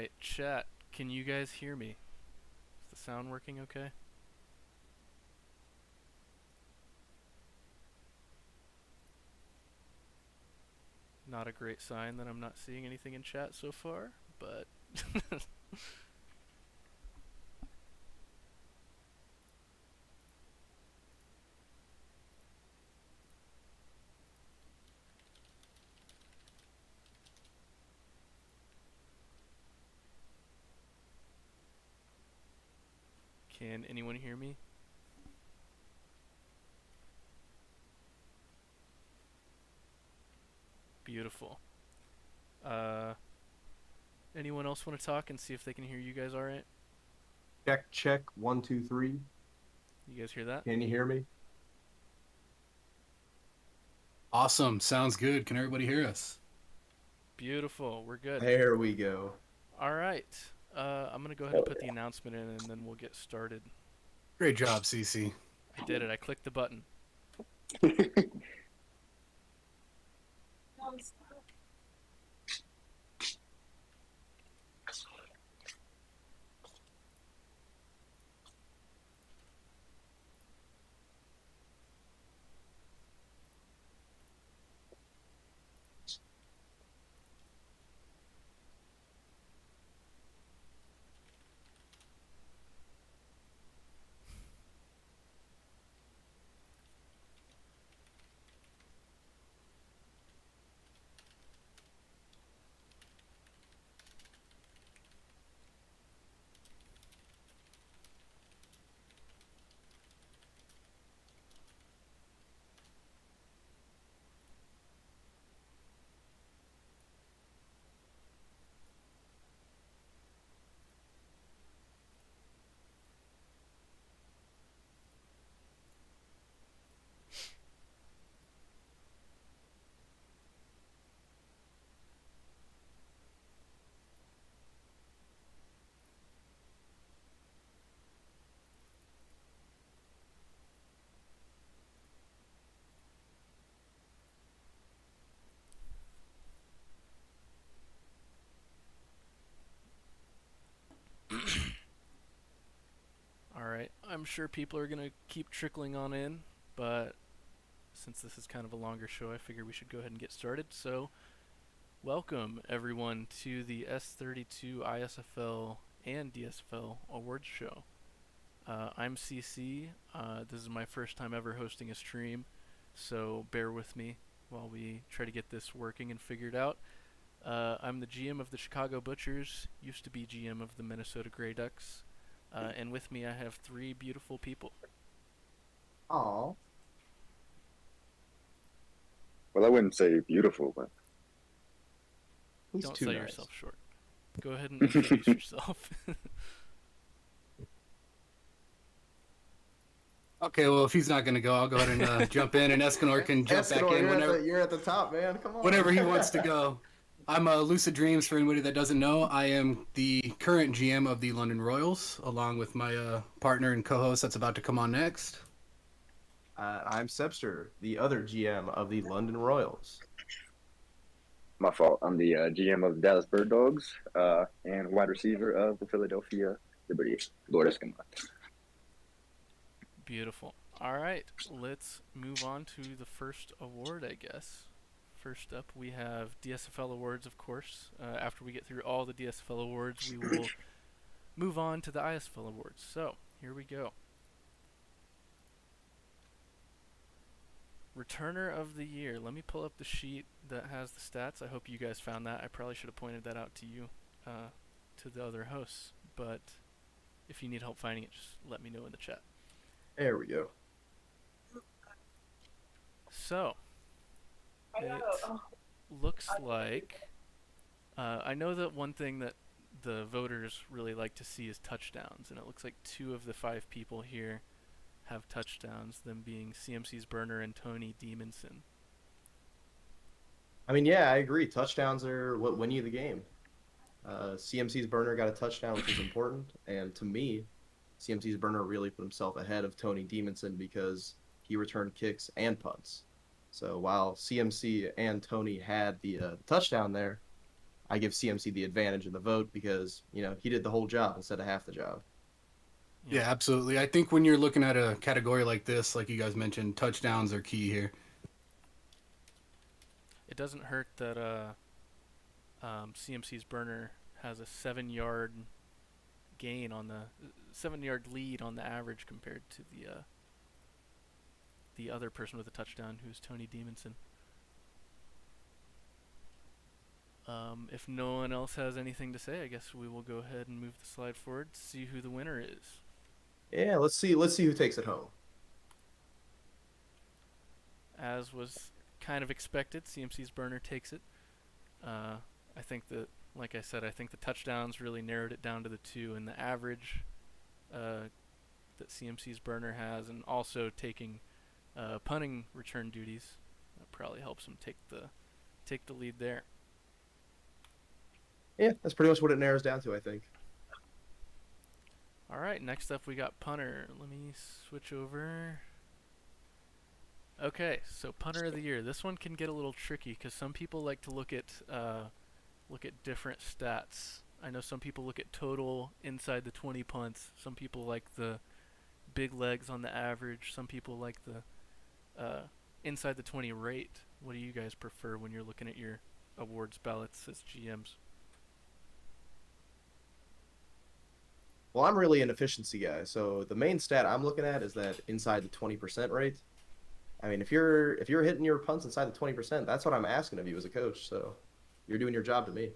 right, chat. Can you guys hear me? Is the sound working okay? Not a great sign that I'm not seeing anything in chat so far, but can anyone hear me? Beautiful. Uh, anyone else want to talk and see if they can hear you guys all right? Check, check. 1, 2, 3. You guys hear that? Can you hear me? Awesome. Sounds good. Can everybody hear us? Beautiful. We're good. There we go. All right. I'm gonna go ahead and put the announcement in, and then we'll get started. Great job, CC. I did it. I clicked the button. All right. I'm sure people are gonna keep trickling on in, but since this is kind of a longer show, I figure we should go ahead and get started. So, welcome everyone to the S32 ISFL and DSFL Awards Show. I'm CC. This is my first time ever hosting a stream, so bear with me while we try to get this working and figured out. I'm the GM of the Chicago Butchers, used to be GM of the Minnesota Grey Ducks, and with me I have three beautiful people. Aw. Well, I wouldn't say beautiful, but He's Don't too sell nice. yourself short. Go ahead and introduce yourself. Okay, well, if he's not going to go, I'll go ahead and jump in, and Escanor can jump back Escanor, in you're at the top, man. Come on. whenever he wants to go. I'm Lucid Dreams, for anybody that doesn't know. I am the current GM of the London Royals, along with my partner and co-host that's about to come on next. I'm Sebster, the other GM of the London Royals. my fault. I'm the GM of the Dallas Bird Dogs and wide receiver of the Philadelphia Liberty, Lord Escamilla. Beautiful. All right, let's move on to the first award, I guess. First up, we have DSFL awards, of course. After we get through all the DSFL awards, we will move on to the ISFL awards. So, here we go. Returner of the Year. Let me pull up the sheet that has the stats. I hope you guys found that. I probably should have pointed that out to you, to the other hosts. But if you need help finding it, just let me know in the chat. There we go. So, it looks like... I know that one thing that the voters really like to see is touchdowns, and it looks like 2 of the 5 people here have touchdowns, them being CMC's Burner and Tony Demonson. I mean, yeah, I agree. Touchdowns are what win you the game. CMC's Burner got a touchdown, which is important. And to me, CMC's Burner really put himself ahead of Tony Demonson because he returned kicks and punts. So while CMC and Tony had the touchdown there, I give CMC the advantage in the vote because, he did the whole job instead of half the job. Yeah, absolutely. I think when you're looking at a category like this, like you guys mentioned, touchdowns are key here. It doesn't hurt that CMC's burner has a 7-yard gain on the 7-yard lead on the average compared to the other person with a touchdown, who's Tony Demonson. If no one else has anything to say, I guess we will go ahead and move the slide forward to see who the winner is. Yeah, let's see who takes it home. As was kind of expected, CMC's burner takes it. I think that, like I said, I think the touchdowns really narrowed it down to the 2, and the average that CMC's burner has, and also taking punting return duties, that probably helps him take the lead there. Yeah, that's pretty much what it narrows down to, I think. All right, next up we got punter. Let me switch over. Okay, so punter of the year. This one can get a little tricky because some people like to look at different stats. I know some people look at total inside the 20 punts. Some people like the big legs on the average. Some people like the inside the 20 rate. What do you guys prefer when you're looking at your awards ballots as GMs? Well, I'm really an efficiency guy, so the main stat I'm looking at is that inside the 20% rate. I mean, if you're hitting your punts inside the 20%, that's what I'm asking of you as a coach. So you're doing your job to me.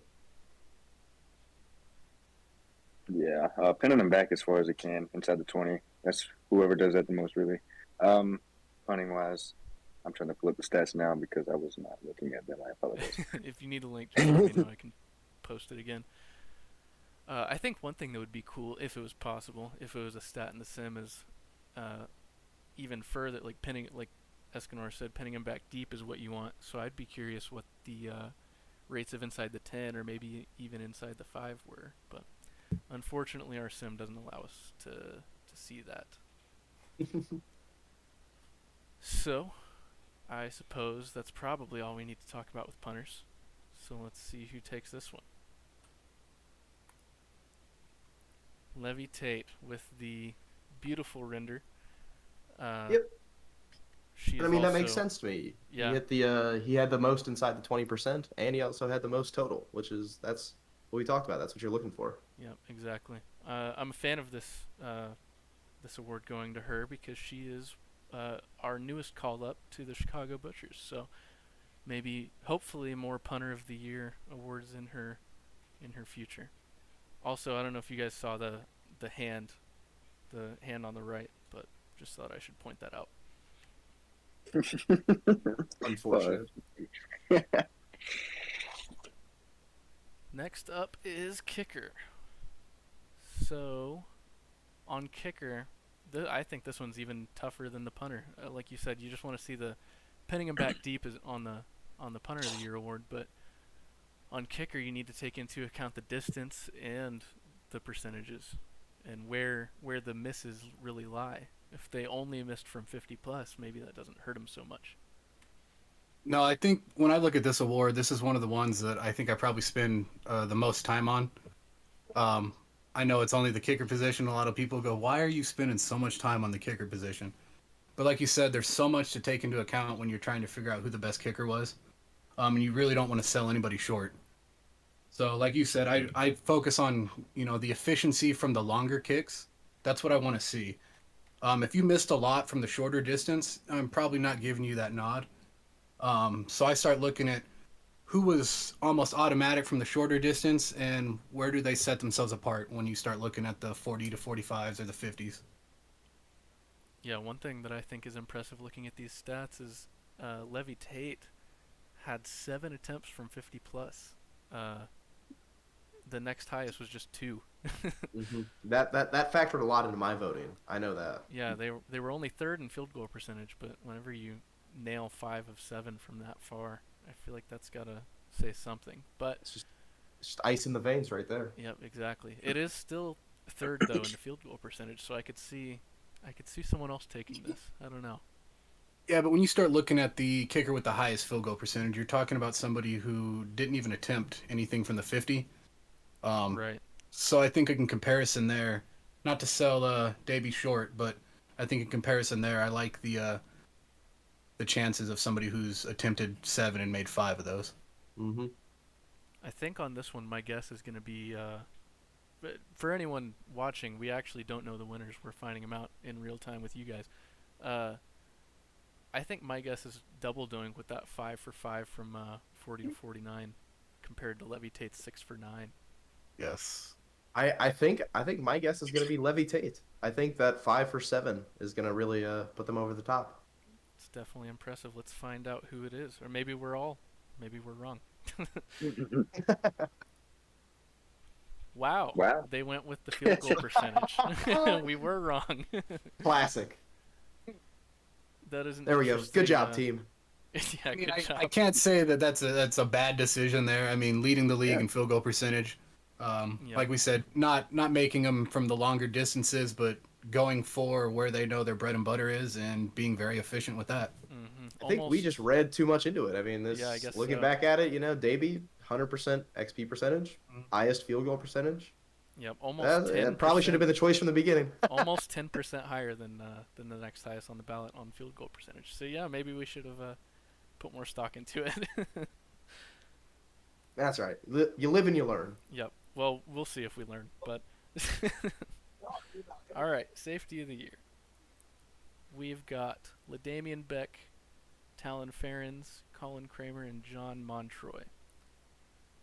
Yeah, pinning them back as far as it can inside the 20. That's whoever does that the most, really. Punting wise, I'm trying to pull up the stats now because I was not looking at them. I apologize. If you need a link, just let me know. I can post it again. I think one thing that would be cool, if it was possible, if it was a stat in the sim, is even further, like pinning, like Escanor said, pinning him back deep is what you want. So I'd be curious what the rates of inside the 10 or maybe even inside the 5 were. But unfortunately, our sim doesn't allow us to see that. So I suppose that's probably all we need to talk about with punters. So let's see who takes this one. Levy Tate with the beautiful render. Yep. I mean, that makes sense to me. Yeah. He had the most inside the 20%, and he also had the most total, that's what we talked about. That's what you're looking for. Yeah, exactly. I'm a fan of this award going to her because she is our newest call up to the Chicago Butchers. So maybe, hopefully, more punter of the year awards in her future. Also, I don't know if you guys saw the hand on the right, but just thought I should point that out. Unfortunate. Next up is kicker. So, on kicker, I think this one's even tougher than the punter. Like you said, you just want to see the pinning him back deep is on the punter of the year award, but on kicker you need to take into account the distance and the percentages and where the misses really lie. If they only missed from 50 plus, maybe that doesn't hurt them so much. No, I think when I look at this award, this is one of the ones that I think I probably spend the most time on. I know it's only the kicker position. A lot of people go, why are you spending so much time on the kicker position? But like you said, there's so much to take into account when you're trying to figure out who the best kicker was. And you really don't want to sell anybody short. So like you said, I focus on, the efficiency from the longer kicks. That's what I want to see. If you missed a lot from the shorter distance, I'm probably not giving you that nod. So I start looking at who was almost automatic from the shorter distance and where do they set themselves apart when you start looking at the 40 to 45s or the 50s. Yeah, one thing that I think is impressive looking at these stats is Levy Tate had 7 attempts from 50 plus. The next highest was just 2. Mm-hmm. That factored a lot into my voting. I know that. Yeah, they were only 3rd in field goal percentage, but whenever you nail 5 of 7 from that far, I feel like that's gotta say something. But It's just ice in the veins right there. Yep, exactly. It is still 3rd though in the field goal percentage, so I could see someone else taking this. I don't know. Yeah, but when you start looking at the kicker with the highest field goal percentage, you're talking about somebody who didn't even attempt anything from the 50. Um, Right. so I think in comparison there, not to sell Davey short, but I think in comparison there, I like the chances of somebody who's attempted 7 and made 5 of those. Mm-hmm. I think on this one, my guess is going to be. But for anyone watching, we actually don't know the winners. We're finding them out in real time with you guys. Uh, I think my guess is double doing with that 5 for 5 from 40 to 49, compared to Levy Tate's 6 for 9. Yes. I think my guess is going to be Levy Tate. I think that 5 for 7 is going to really put them over the top. It's definitely impressive. Let's find out who it is, or maybe we're wrong. Wow, Wow. they went with the field goal percentage. We were wrong. Classic. That is an There we go. Good job, interesting, team. Yeah, I mean, good job. I can't say that that's a bad decision there. I mean, leading the league Yeah. in field goal percentage. Yeah. Like we said, not making them from the longer distances, but going for where they know their bread and butter is and being very efficient with that. I think we just read too much into it. I mean, Yeah, I guess looking so. back at it, Davey, 100% XP percentage, Mhm. highest field goal percentage. Yep, almost 10%. That probably should have been the choice from the beginning. Almost 10% higher than the next highest on the ballot on field goal percentage. So yeah, maybe we should have put more stock into it. That's right. You live and you learn. Yep. Well, we'll see if we learn. But all right, safety of the year. We've got LaDamian Beck, Talon Ferens, Colin Kramer, and John Montroy.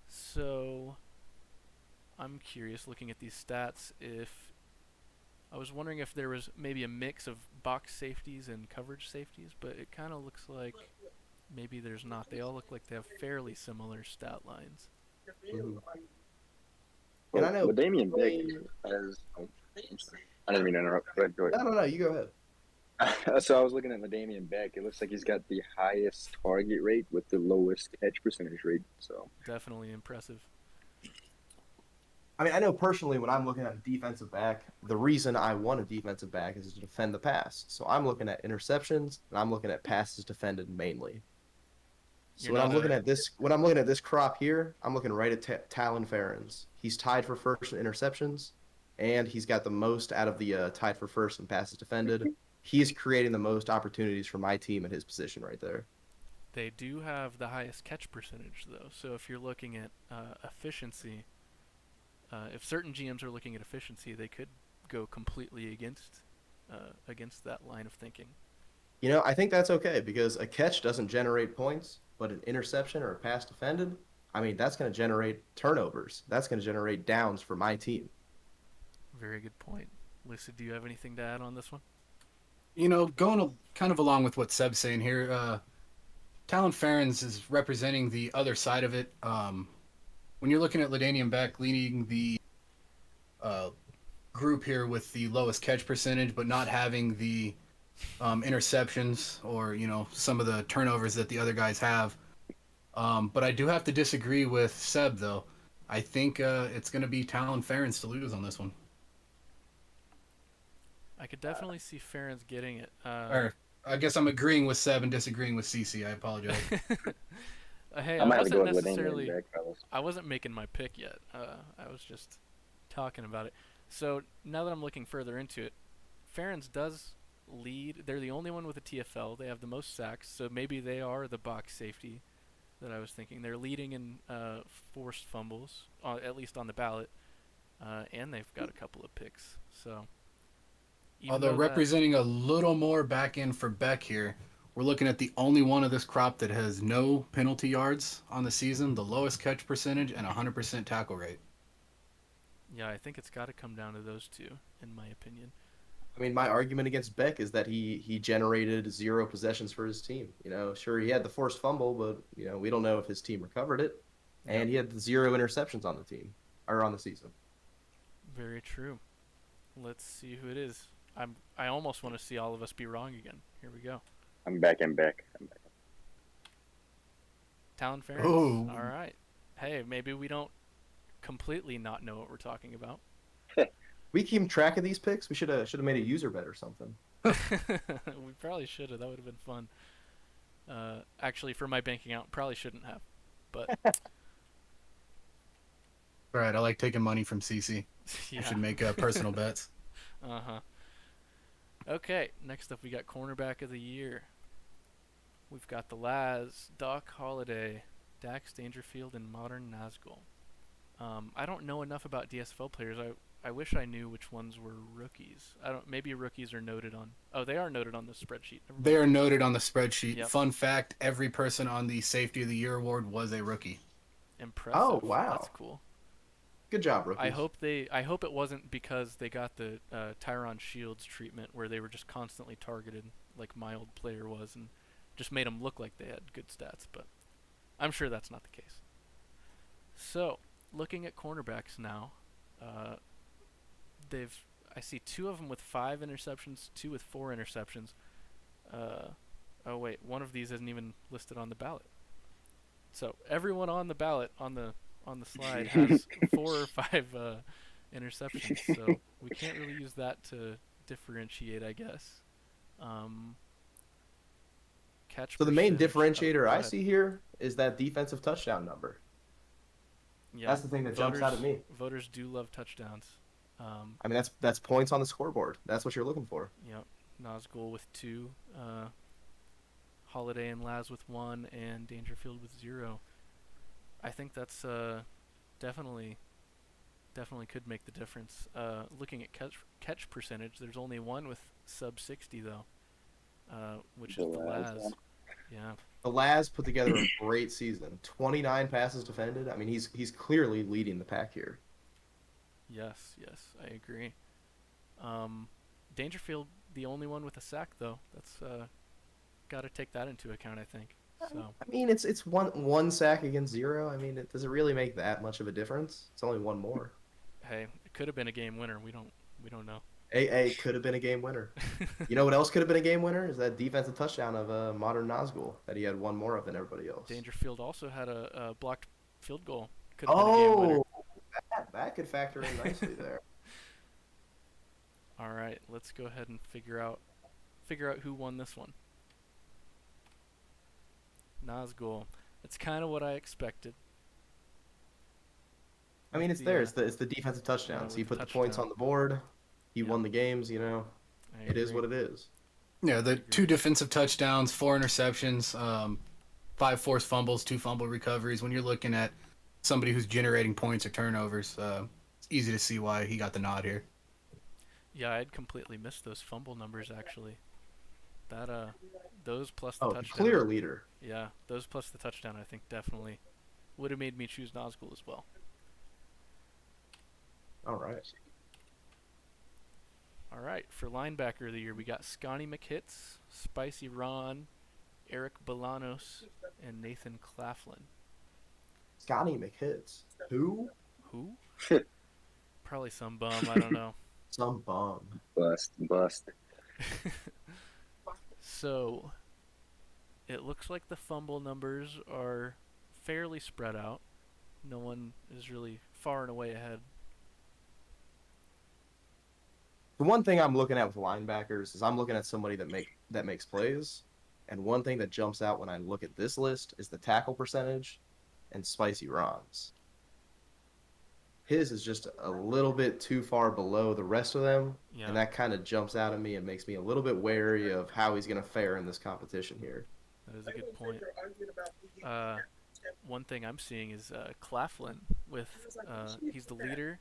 So I'm curious, looking at these stats, if I was wondering if there was maybe a mix of box safeties and coverage safeties, but it kind of looks like maybe there's not. They all look like they have fairly similar stat lines. Mhm. Well, And I know Damian Beck has. Oh, I'm sorry. I didn't mean to interrupt. Go ahead. No, you go ahead. So I was looking at Damian Beck. It looks like he's got the highest target rate with the lowest catch percentage rate. So Definitely impressive. I mean, I know personally when I'm looking at a defensive back, the reason I want a defensive back is to defend the pass. So I'm looking at interceptions and I'm looking at passes defended mainly. So You're when I'm not looking at this crop here, I'm looking right at Talon Ferens. He's tied for first in interceptions, and he's got the most out of the tied for first in passes defended. He's creating the most opportunities for my team at his position right there. They do have the highest catch percentage, though. So if you're looking at efficiency, if certain GMs are looking at efficiency, they could go completely against that line of thinking. I think that's okay because a catch doesn't generate points, but an interception or a pass defended, I mean, that's going to generate turnovers. That's going to generate downs for my team. Very good point. Lisa, do you have anything to add on this one? Going kind of along with what Seb's saying here, Talon Ferens is representing the other side of it. When you're looking at LaDamian Beck leading the group here with the lowest catch percentage, but not having the interceptions or some of the turnovers that the other guys have. But I do have to disagree with Seb though. I think it's going to be Talon Ferens to lose on this one. I could definitely see Ferens getting it. Or I guess I'm agreeing with Seb and disagreeing with CC. I apologize. Hey, I I might have to go wasn't with necessarily. Damian Beck, fellas. I wasn't making my pick yet. I was just talking about it. So now that I'm looking further into it, Ferens does lead. They're the only one with a TFL. They have the most sacks, so maybe they are the box safety that I was thinking. They're leading in forced fumbles, at least on the ballot, and they've got a couple of picks. So, Although representing a little more back end for Beck here, we're looking at the only one of this crop that has no penalty yards on the season, the lowest catch percentage, and 100% tackle rate. Yeah, I think it's got to come down to those two, in my opinion. I mean, my argument against Beck is that he generated 0 possessions for his team. Sure, he had the forced fumble, but, we don't know if his team recovered it. And he had 0 interceptions on the team, or on the season. Very true. Let's see who it is. I almost want to see all of us be wrong again. Here we go. I'm back. Talon Ferens. Oh. All right. Hey, maybe we don't completely not know what we're talking about. We keep track of these picks. We should have made a user bet or something. We probably should have. That would have been fun. Actually, for my banking account, probably shouldn't have. But All right, I like taking money from CC. yeah. You should make personal bets. Uh-huh. Okay, next up we got cornerback of the year. We've got the Laz, Doc Holliday, Dax Dangerfield, and Modern Nazgul. I don't know enough about DSFL players. I wish I knew which ones were rookies. I don't. Maybe rookies are noted on. Oh, they are noted on the spreadsheet. Never mind. They are noted on the spreadsheet. Yep. Fun fact: every person on the Safety of the Year award was a rookie. Impressive. Oh, wow. That's cool. Good job, rookies. I hope it wasn't because they got the Tyron Shields treatment where they were just constantly targeted, like my old player was, and just made them look like they had good stats. But I'm sure that's not the case. So, looking at cornerbacks now, I see 2 of them with 5 interceptions, 2 with 4 interceptions. Oh wait, one of these isn't even listed on the ballot. So everyone on the ballot on the slide has 4 or 5 interceptions. So we can't really use that to differentiate, I guess. Catch. So the main percentage. differentiator Go I ahead. see here is that defensive touchdown number. Yeah, That's the thing that jumps out at me. Voters do love touchdowns. I mean, that's points on the scoreboard. That's what you're looking for. Yep. Nazgul with 2, Holiday and Laz with 1, and Dangerfield with 0. I think that's definitely could make the difference. Looking at catch percentage, there's only one with sub 60 though, which is the Laz. Yeah. The Laz put together a great season. 29 passes defended. I mean, he's clearly leading the pack here. Yes, I agree. Dangerfield, the only one with a sack though. That's got to take that into account, I think. So I mean, it's one sack against 0. I mean, does it really make that much of a difference? It's only one more. hey, it could have been a game winner. We don't know. AA could have been a game winner. You know what else could have been a game winner? Is that defensive touchdown of Modern Nazgul that he had one more of than everybody else. Dangerfield also had a blocked field goal. Could have been a game winner. That could factor in nicely there. All right, let's go ahead and figure out who won this one. Nazgul. It's kind of what I expected. I mean, it's there. It's the defensive touchdowns. He put the points on the board. He won the games. You know, it is what it is. Yeah, the 2 defensive touchdowns, 4 interceptions, 5 forced fumbles, 2 fumble recoveries. When you're looking at somebody who's generating points or turnovers, it's easy to see why he got the nod here. Yeah, I'd completely missed those fumble numbers actually. That those plus the touchdown. Clear leader. Yeah, those plus the touchdown I think definitely would have made me choose Nazgul as well. All right. All right, for linebacker of the year, we got Scotty McHitz, Spicy Ron, Eric Bolanos, and Nathan Claflin. Scotty McHitz. Who? Who? Probably some bum, I don't know. Some bum. Bust. So, it looks like the fumble numbers are fairly spread out. No one is really far and away ahead. The one thing I'm looking at with linebackers is I'm looking at somebody that makes plays, and one thing that jumps out when I look at this list is the tackle percentage and Spicy Ron's. His is just a little bit too far below the rest of them, and that kind of jumps out at me and makes me a little bit wary of how he's going to fare in this competition here. That is a good point. One thing I'm seeing is Claflin with he's the leader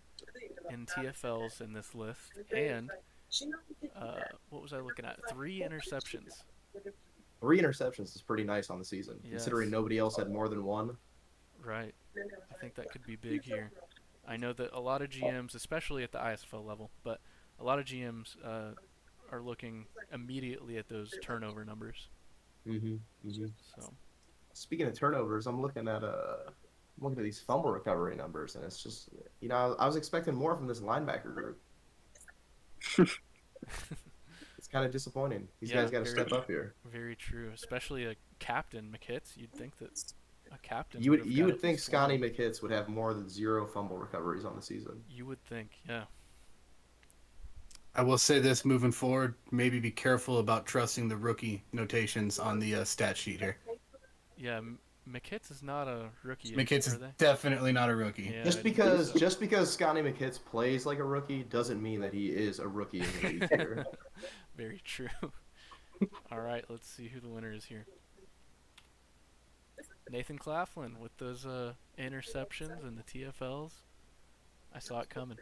in TFLs in this list, and what was I looking at? 3 interceptions. 3 interceptions is pretty nice on the season, Yes. considering nobody else had more than 1. Right. I think that could be big here. I know that a lot of GMs, especially at the ISFL level, but a lot of GMs are looking immediately at those turnover numbers. So, speaking of turnovers, I'm looking at these fumble recovery numbers, and it's just, you know, I was expecting more from this linebacker group. It's kind of disappointing. These guys got to step up here. Very true, especially a captain McHitz. You'd think that a captain. You would think Scotty McHitz would have more than 0 fumble recoveries on the season. You would think, yeah. I will say this moving forward, maybe be careful about trusting the rookie notations on the stat sheet here. Yeah, McHitz is not a rookie, McKitts are is they? definitely not a rookie. Yeah, I Just didn't think because so. just because Scotty McKitts plays like a rookie doesn't mean that he is a rookie in the league here. Very true. All right, let's see who the winner is here. Nathan Claflin with those interceptions and the TFLs. I saw it coming.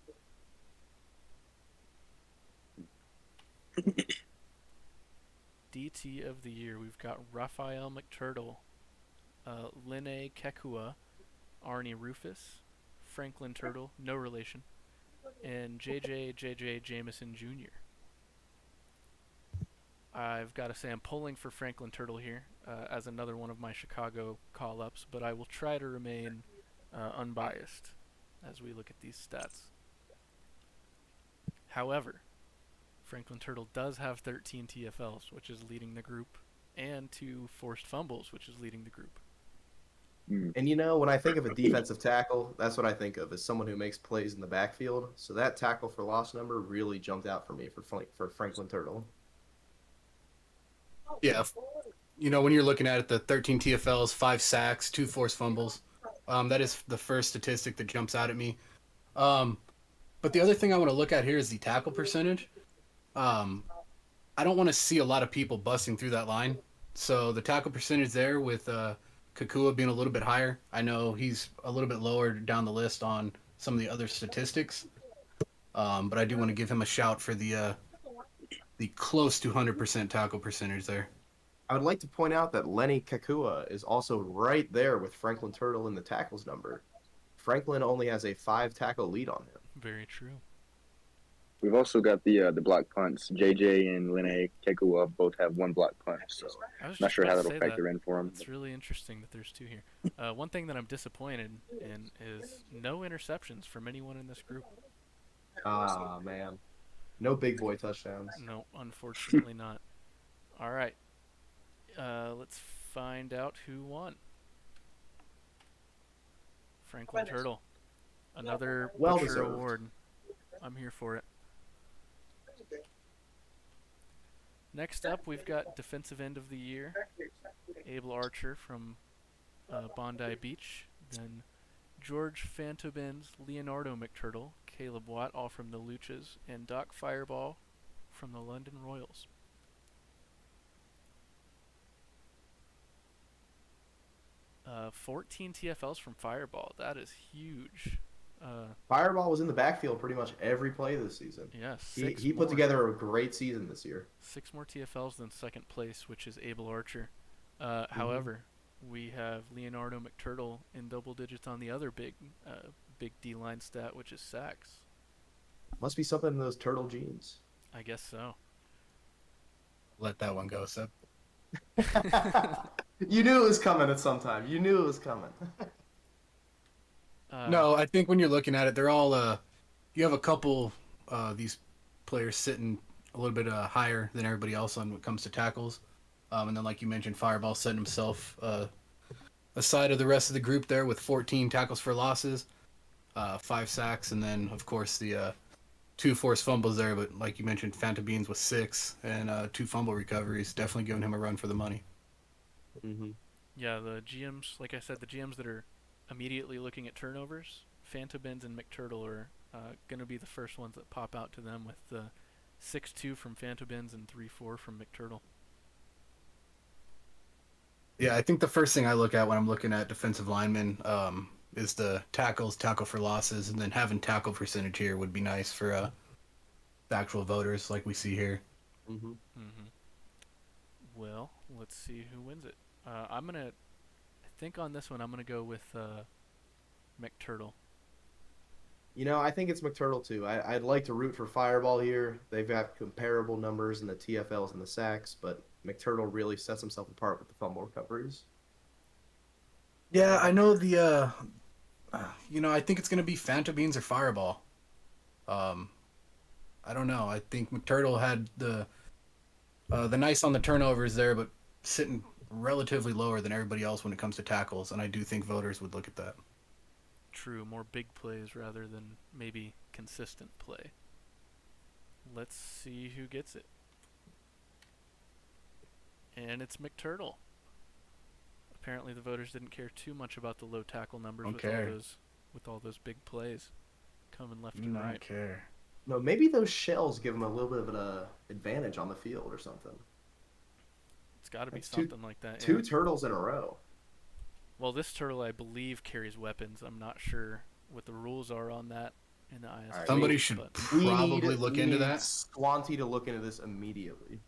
DT of the year, we've got Raphael McTurtle, Linne Kekua, Arnie Rufus, Franklin Turtle, no relation, and JJ Jameson Jr. I've got to say I'm pulling for Franklin Turtle here as another one of my Chicago call-ups, but I will try to remain unbiased as we look at these stats. However, Franklin Turtle does have 13 TFLs, which is leading the group, and 2 forced fumbles, which is leading the group. And you know, when I think of a defensive tackle, that's what I think of as someone who makes plays in the backfield. So that tackle for loss number really jumped out for me for Franklin Turtle. Yeah, you know, when you're looking at it, the 13 TFLs, 5 sacks, 2 forced fumbles, that is the first statistic that jumps out at me. But the other thing I want to look at here is the tackle percentage. I don't want to see a lot of people busting through that line. So the tackle percentage there with Kakua being a little bit higher. I know he's a little bit lower down the list on some of the other statistics. But I do want to give him a shout for the close to 100% tackle percentage there. I would like to point out that Lenny Kakua is also right there with Franklin Turtle in the tackles number. Franklin only has a 5 tackle lead on him. Very true. We've also got the block punts. JJ and Linne Kekua both have 1 block punt, so I was not just sure about how to that'll say factor that. in for him. It's really interesting that there's 2 here. One thing that I'm disappointed in is no interceptions from anyone in this group. Ah, man. No big boy touchdowns. No, unfortunately not. All right. Let's find out who won. Franklin Turtle. Another Well Butcher deserved. Award. I'm here for it. Next up, we've got Defensive End of the Year. Abel Archer from Bondi Beach. Then George Fantobins, Leonardo McTurtle, Caleb Watt, all from the Luchas, and Doc Fireball from the London Royals. Uh, 14 TFLs from Fireball. That is huge. Fireball was in the backfield pretty much every play this season. Yeah, He put together a great season this year. 6 more TFLs than second place, which is Abel Archer. However, we have Leonardo McTurtle in double digits on the other big D-line stat, which is sacks. Must be something in those turtle genes. I guess so. Let that one go, Seb. You knew it was coming at some time. You knew it was coming. No, I think when you're looking at it, they're all. You have a couple these players sitting a little bit higher than everybody else when it comes to tackles, and then like you mentioned, Fireball setting himself aside of the rest of the group there with 14 tackles for losses, 5 sacks, and then of course the 2 forced fumbles there. But like you mentioned, Fanta Beans with 6 and 2 fumble recoveries, definitely giving him a run for the money. Mm-hmm. Yeah, the GMs, like I said, the GMs that are immediately looking at turnovers, Fantobins and McTurtle are going to be the first ones that pop out to them with the 6-2 from Fantobins and 3-4 from McTurtle. Yeah, I think the first thing I look at when I'm looking at defensive linemen is the tackle for losses, and then having tackle percentage here would be nice for the actual voters like we see here. Mm-hmm. Mm-hmm. Well, let's see who wins it. I think on this one, I'm going to go with McTurtle. You know, I think it's McTurtle too. I'd like to root for Fireball here. They've got comparable numbers in the TFLs and the sacks, but McTurtle really sets himself apart with the fumble recoveries. Yeah, I know the. I think it's going to be Fanta Beans or Fireball. I don't know. I think McTurtle had the nice on the turnovers there, but sitting relatively lower than everybody else when it comes to tackles, and I do think voters would look at that. True, more big plays rather than maybe consistent play. let's see who gets it. And it's McTurtle. Apparently the voters didn't care too much about the low tackle numbers with all those big plays coming left and right. care. No, maybe those shells give him a little bit of an advantage on the field or something. It's got to be That's something like that. Two Yeah. turtles in a row. Well, this turtle, I believe, carries weapons. I'm not sure what the rules are on that in the ISFL. Somebody should probably look into that. Squanty to look into this immediately.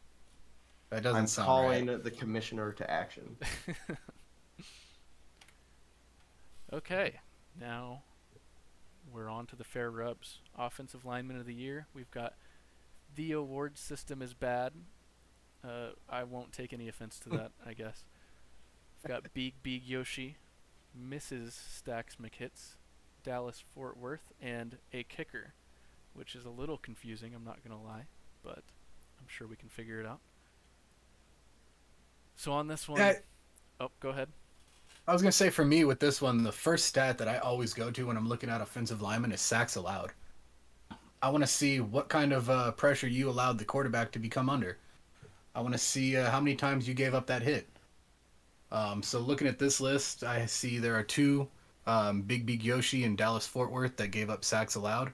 That doesn't I'm sound calling right. the commissioner to action. Okay, now we're on to the fair rubs. Offensive lineman of the year. We've got the award system is bad. I won't take any offense to that, I guess. We've got Big Yoshi, Mrs. Stacks McHits, Dallas Fort Worth, and a kicker, which is a little confusing, I'm not going to lie, but I'm sure we can figure it out. So on this one, oh, go ahead. I was going to say for me with this one, the first stat that I always go to when I'm looking at offensive linemen is sacks allowed. I want to see what kind of pressure you allowed the quarterback to become under. I want to see how many times you gave up that hit. So looking at this list, I see there are two, Big Yoshi and Dallas Fort Worth, that gave up sacks allowed.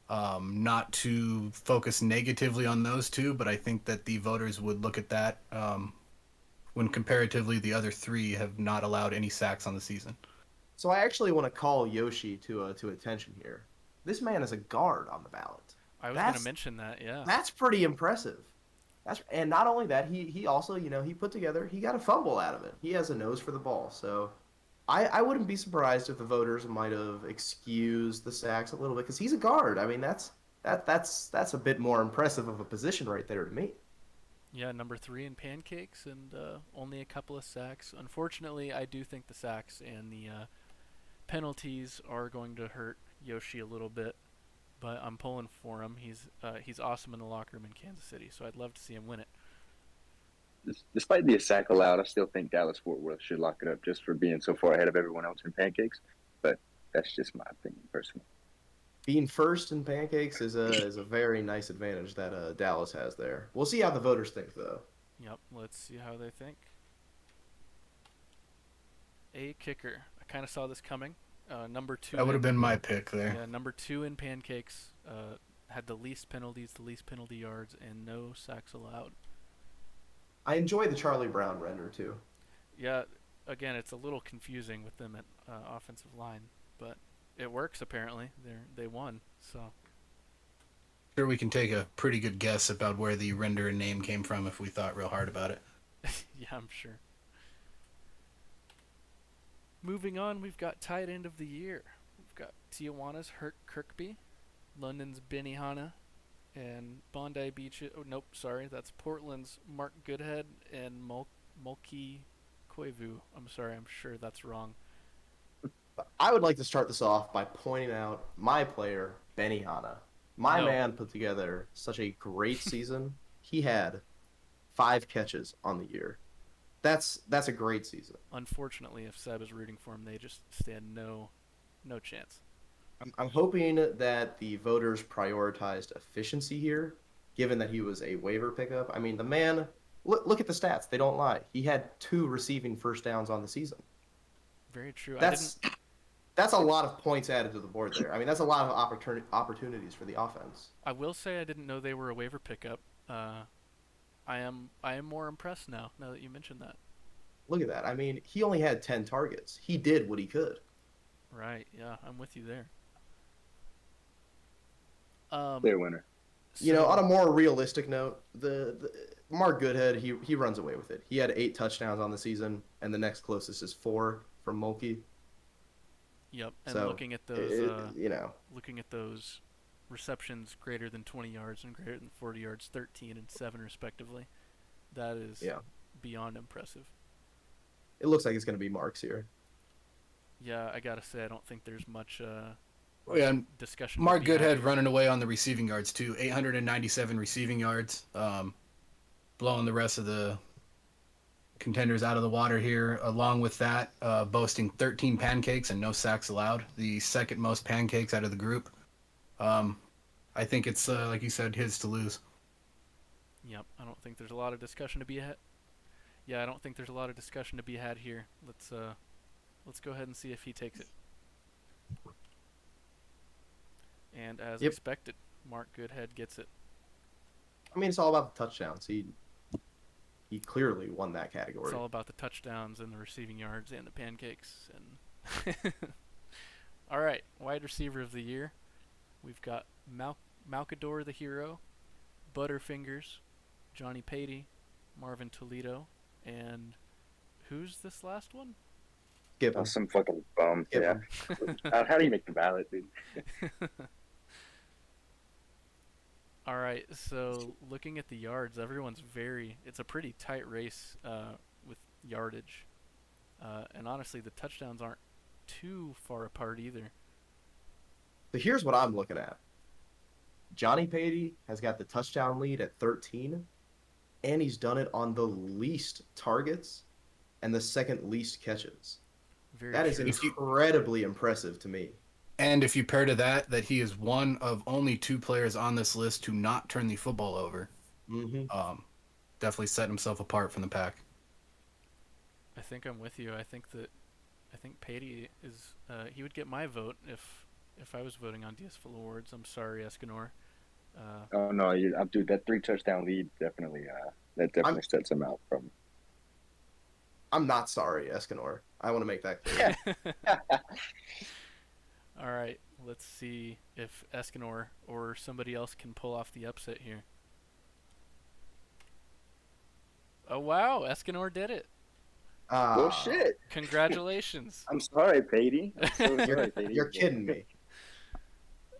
Not to focus negatively on those two, but I think that the voters would look at that when comparatively the other three have not allowed any sacks on the season. So I actually want to call Yoshi to attention here. This man is a guard on the ballot. I was going to mention that, yeah. That's pretty impressive. And not only that, he also, he got a fumble out of it. He has a nose for the ball. So I wouldn't be surprised if the voters might have excused the sacks a little bit, because he's a guard. I mean, that's a bit more impressive of a position right there to me. Yeah, number 3 in pancakes and only a couple of sacks. Unfortunately, I do think the sacks and the penalties are going to hurt Yoshi a little bit, but I'm pulling for him. He's awesome in the locker room in Kansas City, so I'd love to see him win it. Despite the sack allowed, I still think Dallas Fort Worth should lock it up just for being so far ahead of everyone else in pancakes. But that's just my opinion, personally. Being first in pancakes is a very nice advantage that Dallas has there. We'll see how the voters think, though. Yep, let's see how they think. A kicker. I kind of saw this coming. Number 2. That would have been my pick there. Yeah, number 2 in pancakes. Had the least penalties, the least penalty yards, and no sacks allowed. I enjoy the Charlie Brown render, too. Yeah, again, it's a little confusing with them at offensive line, but it works apparently. They won, so. Sure, we can take a pretty good guess about where the render and name came from if we thought real hard about it. Yeah, I'm sure. Moving on, we've got tight end of the year. We've got Tijuana's Hurt Kirkby, London's Benny Hanna, and Bondi Beach. Oh, nope, sorry, that's Portland's Mark Goodhead and Mulkey Koivu. I'm sorry, I'm sure that's wrong. I would like to start this off by pointing out my player, Benny Hanna. My man put together such a great season. He had 5 catches on the year. That's a great season. Unfortunately, if Seb is rooting for him, they just stand no chance. I'm hoping that the voters prioritized efficiency here, given that he was a waiver pickup. I mean, the man, look at the stats. They don't lie. He had 2 receiving first downs on the season. Very true. That's a lot of points added to the board there. I mean, that's a lot of opportunities for the offense. I will say I didn't know they were a waiver pickup. I am more impressed now that you mentioned that. Look at that. I mean, he only had 10 targets. He did what he could. Right. Yeah, I'm with you there. Clear winner. On a more realistic note, the Mark Goodhead, he runs away with it. He had 8 touchdowns on the season, and the next closest is 4 from Mulkey. Yep, and So, looking at those, looking at those receptions greater than 20 yards and greater than 40 yards, 13 and 7 respectively, that is beyond impressive. It looks like it's going to be Mark's here. Yeah, I gotta say, I don't think there's much discussion. Mark Goodhead running away on the receiving yards too, 897 receiving yards, blowing the rest of the contenders out of the water here. Along with that, boasting 13 pancakes and no sacks allowed, the second most pancakes out of the group. I think it's like you said, his to lose. Yep, I don't think there's a lot of discussion to be had. Yeah, I don't think there's a lot of discussion to be had here. Let's go ahead and see if he takes it. And as Yep. expected, Mark Goodhead gets it. I mean, it's all about the touchdowns. He clearly won that category. It's all about the touchdowns and the receiving yards and the pancakes. And all right, wide receiver of the year. We've got Malcador the Hero, Butterfingers, Johnny Patey, Marvin Toledo, and who's this last one? Skip Oh, him. some fucking bum. Skip Yeah. him. How do you make the ballot, dude? All right, so looking at the yards, it's a pretty tight race with yardage. And honestly, the touchdowns aren't too far apart either. So here's what I'm looking at. Johnny Patey has got the touchdown lead at 13, and he's done it on the least targets and the second least catches. That is true. incredibly impressive to me. And if you pair to that he is one of only 2 players on this list to not turn the football over, definitely set himself apart from the pack. I think I'm with you. I think Patey is he would get my vote if I was voting on DSFL Awards. I'm sorry, Escanor. Oh no, dude, that 3 touchdown lead definitely sets him out from. I'm not sorry, Escanor. I want to make that clear. All right, let's see if Escanor or somebody else can pull off the upset here. Oh wow, Escanor did it! Oh shit! Congratulations. I'm sorry, Patey. I'm so sorry, Patey. You're kidding me.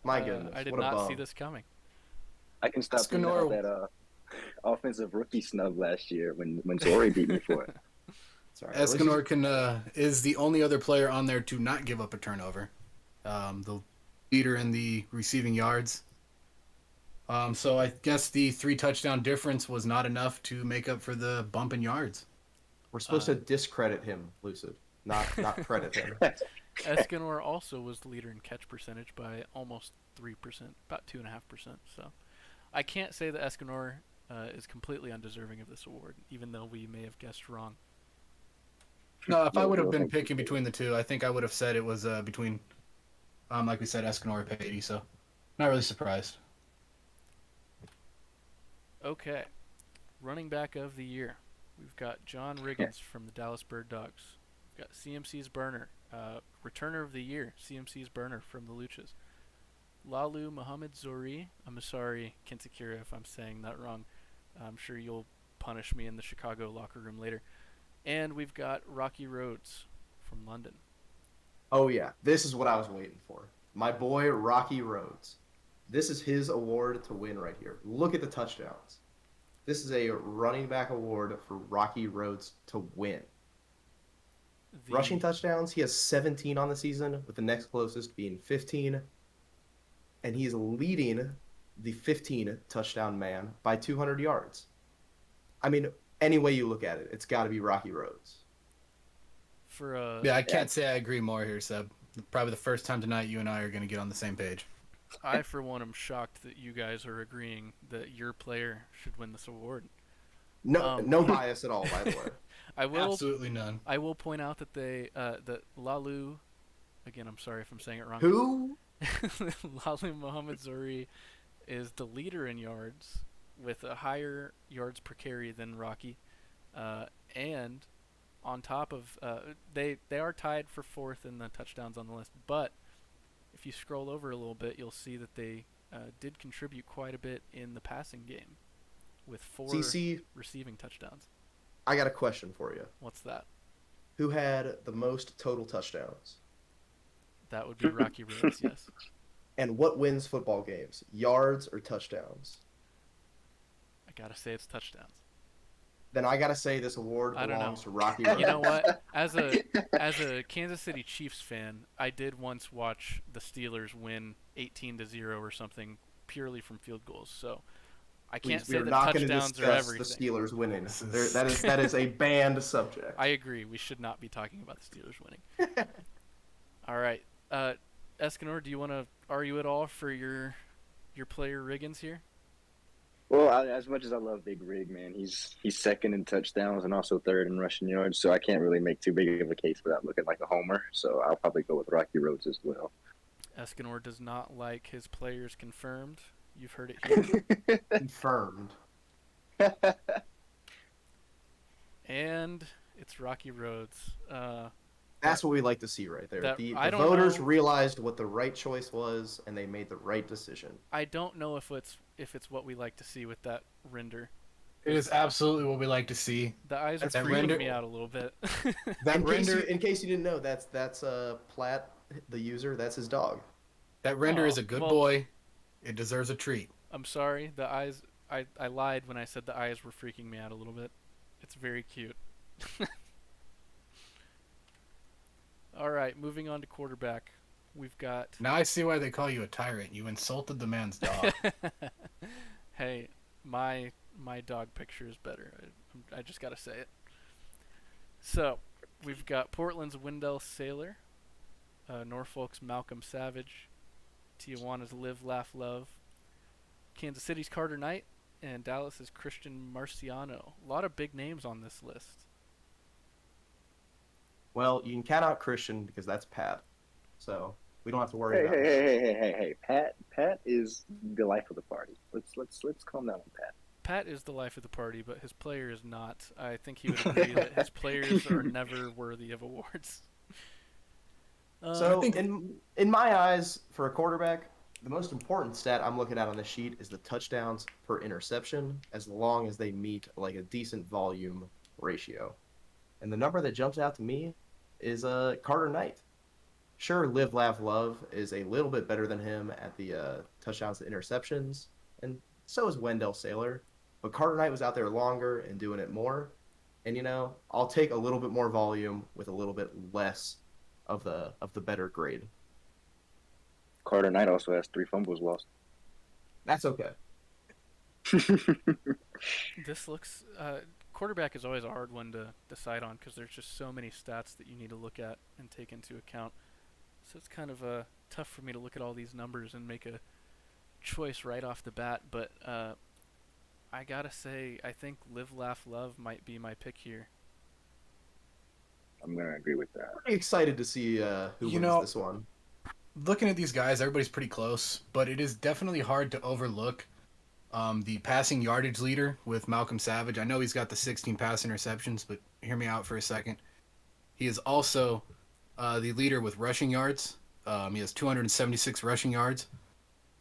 My goodness. I did what a not bum. see this coming. I can stop thinking about that offensive rookie snub last year when Zori beat me for it. Sorry, Escanor is the only other player on there to not give up a turnover. The leader in the receiving yards. So I guess the 3 touchdown difference was not enough to make up for the bump in yards. We're supposed to discredit him, Lucid, not credit him. Escanor also was the leader in catch percentage by almost 3%, about 2.5%. So I can't say that Escanor is completely undeserving of this award, even though we may have guessed wrong. No, if I would have been picking between the 2, I think I would have said it was between, like we said, Escanor or Patey. So not really surprised. Okay, running back of the year. We've got John Riggins from the Dallas Bird Dogs. We've got CMC's Burner, returner of the year, CMC's Burner from the Luchas. Lalu Muhammad Zori. I'm sorry, Kintakira, if I'm saying that wrong. I'm sure you'll punish me in the Chicago locker room later. And we've got Rocky Rhodes from London. Oh, yeah. This is what I was waiting for. My boy, Rocky Rhodes. This is his award to win right here. Look at the touchdowns. This is a running back award for Rocky Rhodes to win. Rushing touchdowns, he has 17 on the season, with the next closest being 15. And he's leading the 15 touchdown man by 200 yards. I mean, any way you look at it, it's got to be Rocky Rhodes. I can't say I agree more here, Seb. Probably the first time tonight you and I are going to get on the same page. I, for one, am shocked that you guys are agreeing that your player should win this award. No bias at all, by the way. Absolutely none. I will point out that that Lalu, again, I'm sorry if I'm saying it wrong. Who? Lalu Muhammad Zori is the leader in yards with a higher yards per carry than Rocky, and on top of they are tied for 4th in the touchdowns on the list, but if you scroll over a little bit, you'll see that they did contribute quite a bit in the passing game with 4 receiving touchdowns. I got a question for you. What's that? Who had the most total touchdowns? That would be Rocky Rhodes, yes. And what wins football games? Yards or touchdowns? I gotta say it's touchdowns. Then I gotta say this award belongs to Rocky Rhodes. You know what? As a Kansas City Chiefs fan, I did once watch the Steelers win 18-0 or something purely from field goals. So I can't say that touchdowns are everything. The Steelers winning. That is a banned subject. I agree. We should not be talking about the Steelers winning. All right, Escanor, do you want to argue at all for your your player Riggins here? Well, as much as I love Big Rig, man, he's second in touchdowns and also third in rushing yards. So I can't really make too big of a case without looking like a homer. So I'll probably go with Rocky Roads as well. Escanor does not like his players confirmed. You've heard it here. Confirmed. And it's Rocky Roads. That's what we like to see right there. That- The I don't voters know. realized what the right choice was, and they made the right decision. I don't know if it's what we like to see with that render. It is absolutely what we like to see. The eyes are That freaking render- me out a little bit. That In case you didn't know, that's Platt, the user. That's his dog. That render Oh, is a good well- boy. It deserves a treat. I'm sorry. The eyes. I lied when I said the eyes were freaking me out a little bit. It's very cute. All right, moving on to quarterback. We've got. Now I see why they call you a tyrant. You insulted the man's dog. Hey, my dog picture is better. I just gotta say it. So, we've got Portland's Wendell Sailor, Norfolk's Malcolm Savage, Tijuana's Live, Laugh, Love, Kansas City's Carter Knight, and Dallas's Christian Marciano. A lot of big names on this list. Well, you can count out Christian because that's Pat, so we don't have to worry Hey, about hey, it. hey! Pat is the life of the party. Let's calm down on Pat. Pat is the life of the party, but his player is not. I think he would agree that his players are never worthy of awards. So, I think- in my eyes, for a quarterback, the most important stat I'm looking at on the sheet is the touchdowns per interception, as long as they meet like a decent volume ratio. And the number that jumps out to me is Carter Knight. Sure, Live, Laugh, Love is a little bit better than him at the touchdowns to interceptions, and so is Wendell Sailor. But Carter Knight was out there longer and doing it more. And I'll take a little bit more volume with a little bit less of the better grade. Carter Knight also has 3 fumbles lost. That's okay. This looks. Quarterback is always a hard one to decide on because there's just so many stats that you need to look at and take into account. So it's kind of tough for me to look at all these numbers and make a choice right off the bat. But I gotta say, I think Live, Laugh, Love might be my pick here. I'm gonna agree with that. Pretty excited to see who wins this one. Looking at these guys, everybody's pretty close, but it is definitely hard to overlook the passing yardage leader with Malcolm Savage. I know he's got the 16 pass interceptions, but hear me out for a second. He is also the leader with rushing yards. He has 276 rushing yards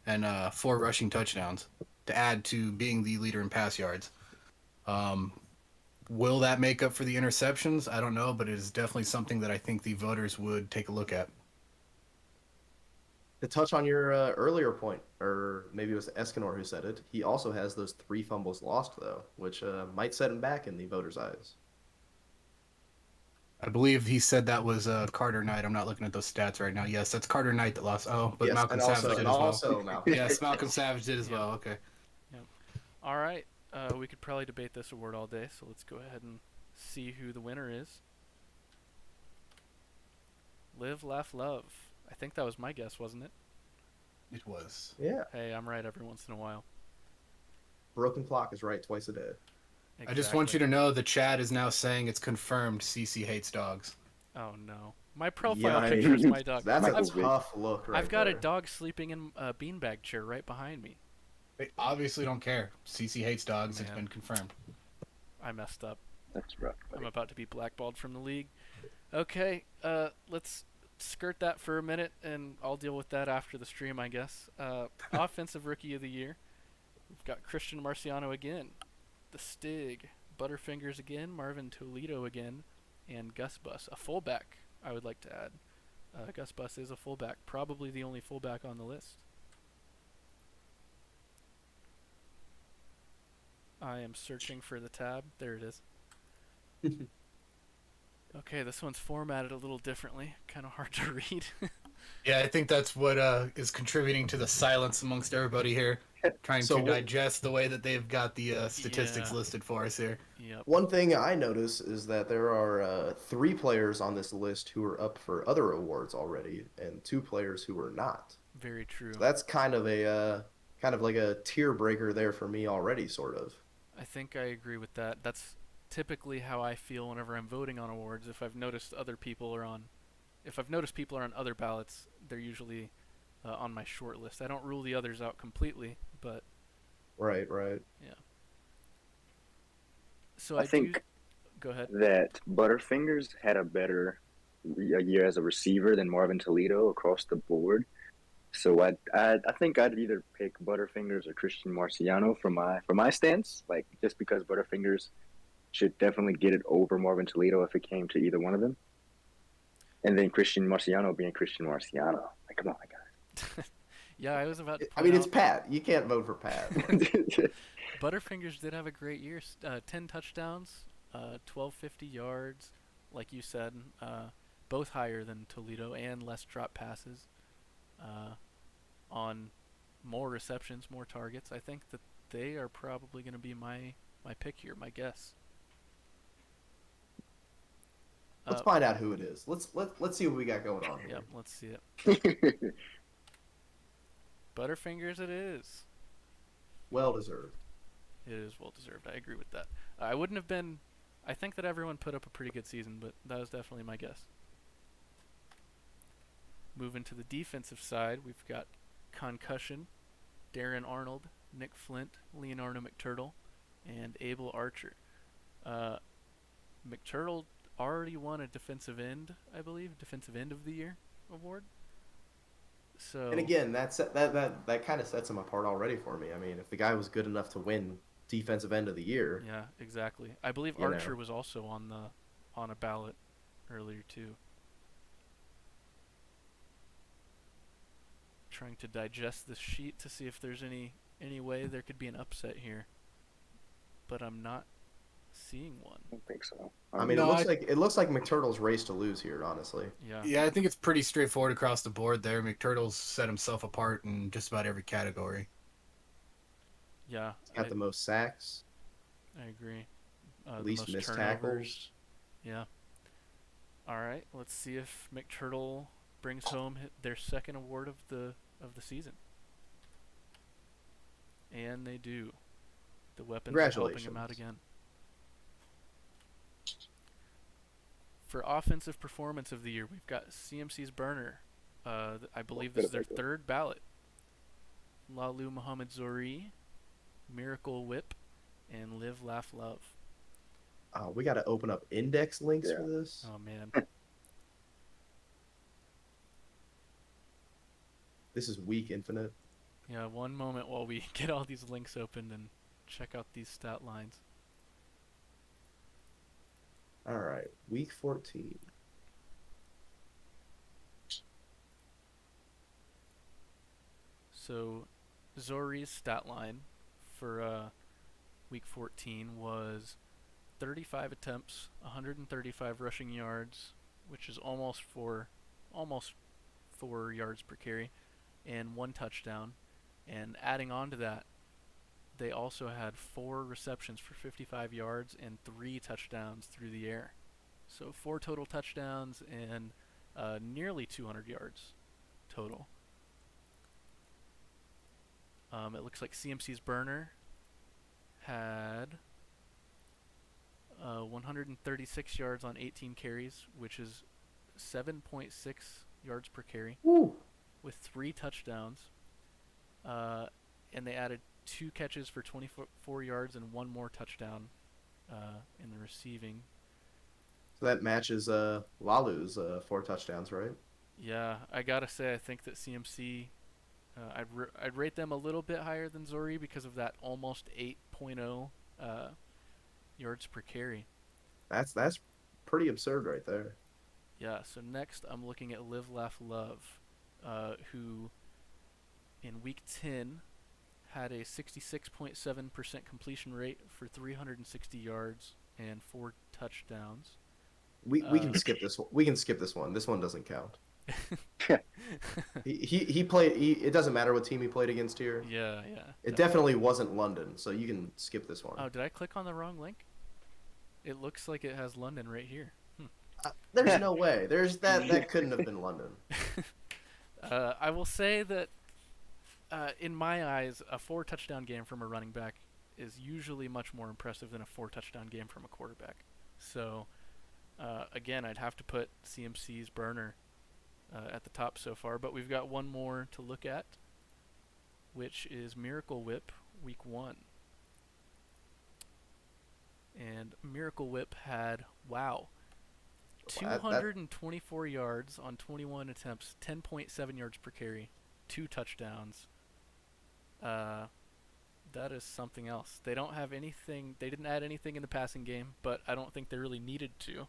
and 4 rushing touchdowns to add to being the leader in pass yards. Will that make up for the interceptions? I don't know, but it is definitely something that I think the voters would take a look at. To touch on your earlier point, or maybe it was Escanor who said it, he also has those 3 fumbles lost, though, which might set him back in the voters' eyes. I believe he said that was Carter Knight. I'm not looking at those stats right now. Yes, that's Carter Knight that lost. Oh, but Yes, Malcolm and Savage also, did and as well. also Malcolm. Yes, Malcolm Savage did as well. Okay. All right, we could probably debate this award all day, so let's go ahead and see who the winner is. Live, Laugh, Love. I think that was my guess, wasn't it? It was. Yeah, Hey, I'm right every once in a while. broken clock is right twice a day. I just want you to know the chat is now saying it's confirmed CC hates dogs. Oh no, my profile Yikes. picture is my dog. That's a Michael's tough look right I've got there. a dog sleeping in a beanbag chair right behind me. They obviously don't care. CC hates dogs. It's Man. been confirmed. I messed up. That's rough. I'm Buddy. about to be blackballed from the league. Okay, let's skirt that for a minute, and I'll deal with that after the stream, I guess. Offensive Rookie of the Year. We've got Christian Marciano again, the Stig, Butterfingers again, Marvin Toledo again, and Gus Bus, a fullback, I would like to add. Gus Bus is a fullback, probably the only fullback on the list. I am searching for the tab. There it is. Okay, this one's formatted a little differently. Kind of hard to read. Yeah, I think that's what is contributing to the silence amongst everybody here, trying So to what- digest the way that they've got the statistics Yeah. listed for us here. Yep. One thing I notice is that there are 3 players on this list who are up for other awards already, and 2 players who are not. Very true. So that's kind of kind of like a tier breaker there for me already, sort of. I think I agree with that. That's typically how I feel whenever I'm voting on awards. If I've noticed people are on other ballots, they're usually on my short list. I don't rule the others out completely, but Right, right. yeah. So I I do. think Go ahead. that Butterfingers had a better year as a receiver than Marvin Toledo across the board. So I think I'd either pick Butterfingers or Christian Marciano for my stance. Like just because Butterfingers should definitely get it over Marvin Toledo if it came to either one of them. And then Christian Marciano being Christian Marciano. Like, come on, Yeah, I was about to I point mean, it's out Pat. You can't vote for Pat. guys. Butterfingers did have a great year. 10 touchdowns, 1250 yards, like you said, both higher than Toledo and less drop passes. On more receptions, more targets. I think that they are probably going to be my pick here, my guess. Let's find out who it is. Let's see what we got going on here. Yep, let's see it. Butterfingers it is. Well deserved. It is well deserved. I agree with that. I wouldn't have been. I think that everyone put up a pretty good season, but that was definitely my guess. Moving to the defensive side, we've got Concussion, Darren Arnold, Nick Flint, Leonardo McTurtle, and Abel Archer. McTurtle already won a defensive end, I believe, defensive end of the year award. So And again, that kind of sets him apart already for me. I mean, if the guy was good enough to win defensive end of the year, yeah, exactly. I believe You Archer know. was also on a ballot earlier too. Trying to digest this sheet to see if there's any way there could be an upset here, but I'm not seeing one. I don't think so. I mean, No, it looks like McTurtle's race to lose here, honestly. Yeah. Yeah, I think it's pretty straightforward across the board there. McTurtle's set himself apart in just about every category. Yeah, He's got the most sacks, I agree. The least most missed turnovers. tackles. Yeah. All right, let's see if McTurtle brings home their second award of the season. And they do. The weapons are helping him out Congratulations. again. For offensive performance of the year, we've got CMC's burner. I believe this is their third ballot. Lalu Muhammad Zori, Miracle Whip, and Live, Laugh, Love. We got to open up index links Yeah. for this. Oh, man. This is weak infinite. Yeah, one moment while we get all these links opened and check out these stat lines. All right, week 14. So, Zori's stat line for week 14 was 35 attempts, 135 rushing yards, which is almost 4 yards per carry, and 1 touchdown. And adding on to that, they also had 4 receptions for 55 yards and 3 touchdowns through the air. So 4 total touchdowns and nearly 200 yards total. It looks like CMC's burner had 136 yards on 18 carries, which is 7.6 yards per carry, Woo! with 3 touchdowns. And they added 2 catches for 24 yards and 1 more touchdown in the receiving. So that matches Lalu's 4 touchdowns, right? Yeah, I gotta say, I think that CMC, I'd rate them a little bit higher than Zori because of that almost 8.0 yards per carry. That's pretty absurd right there. Yeah, so next I'm looking at Live, Laugh, Love, who in week 10 had a 66.7% completion rate for 360 yards and 4 touchdowns. We can skip this one. We can skip this one. This one doesn't count. he played. It doesn't matter what team he played against here. Yeah. It definitely wasn't London, so you can skip this one. Oh, did I click on the wrong link? It looks like it has London right here. There's no way. That couldn't have been London. I will say that in my eyes, a 4 touchdown game from a running back is usually much more impressive than a 4 touchdown game from a quarterback. So, again, I'd have to put CMC's burner at the top so far, but we've got one more to look at, which is Miracle Whip Week 1. And Miracle Whip had, wow, 224 yards on 21 attempts, 10.7 yards per carry, 2 touchdowns. That is something else. They don't have anything. They didn't add anything in the passing game, but I don't think they really needed to.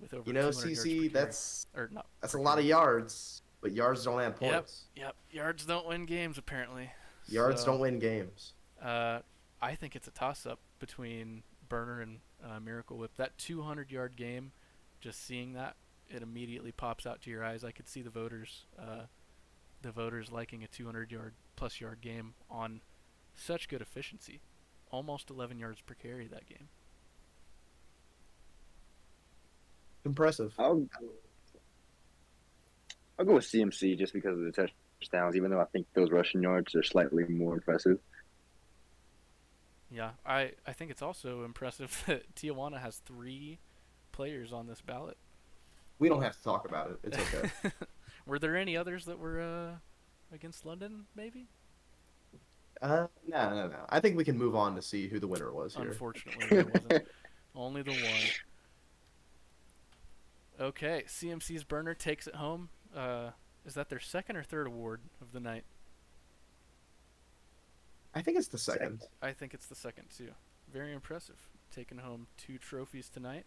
With over 200 CC, yards per carry. that's a lot of yards, but yards don't add points. Yep. Yards don't win games, apparently. Yards don't win games. I think it's a toss-up between Burner and Miracle Whip. That 200-yard game, just seeing that, it immediately pops out to your eyes. I could see the voters liking a 200-plus yard game on such good efficiency. Almost 11 yards per carry that game. Impressive. I'll go with CMC just because of the touchdowns, even though I think those rushing yards are slightly more impressive. Yeah, I think it's also impressive that Tijuana has 3 players on this ballot. We don't have to talk about it. It's okay. Were there any others that were against London, maybe? No. I think we can move on to see who the winner was here. Unfortunately, there wasn't. Only the one. Okay, CMC's burner takes it home. Is that their second or third award of the night? I think it's the second. I think it's the second, too. Very impressive. Taking home 2 trophies tonight.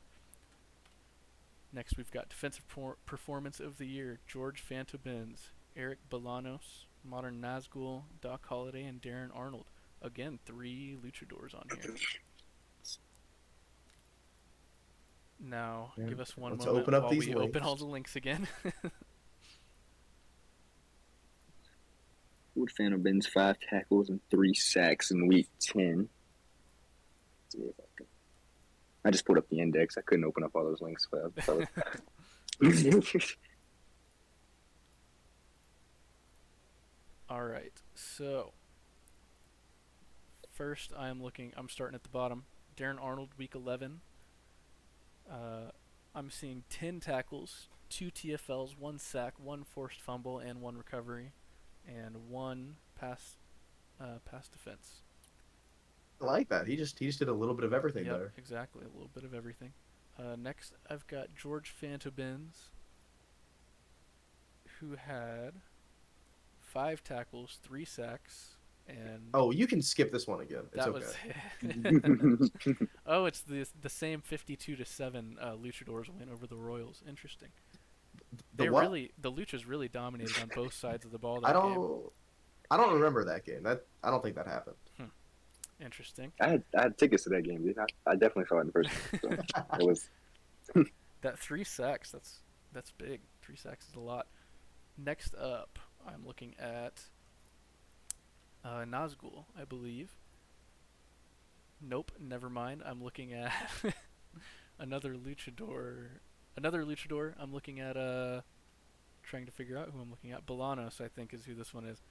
Next, we've got Defensive Performance of the Year, George Fantobins, Eric Bolanos, Modern Nazgul, Doc Holliday, and Darren Arnold. Again, 3 luchadors on here. Now, give us one Let's moment open up while these we links. open all the links again. Wood Fantobins 5 tackles and 3 sacks in week 10. Let's see if I just put up the index. I couldn't open up all those links. All right, so first I'm starting at the bottom. Darren Arnold, week 11. I'm seeing 10 tackles, 2 TFLs, 1 sack, 1 forced fumble, and 1 recovery, and 1 pass defense. I like that. He just did a little bit of everything Yep, there. exactly, a little bit of everything. Next, I've got George Fantobins, who had 5 tackles, 3 sacks, and Oh, you can skip this one again. It's that okay. was oh, it's the same 52-7 Luchadors win over the Royals. Interesting. The what? The Luchas really dominated on both sides of the ball. I don't remember that game. I don't think that happened. Interesting. I had tickets to that game, dude. I definitely saw it in person. So it was That 3 sacks, that's big. 3 sacks is a lot. Next up, I'm looking at Nazgul, I believe. Nope, never mind. I'm looking at another luchador. I'm looking at trying to figure out who I'm looking at. Bolanos, I think, is who this one is.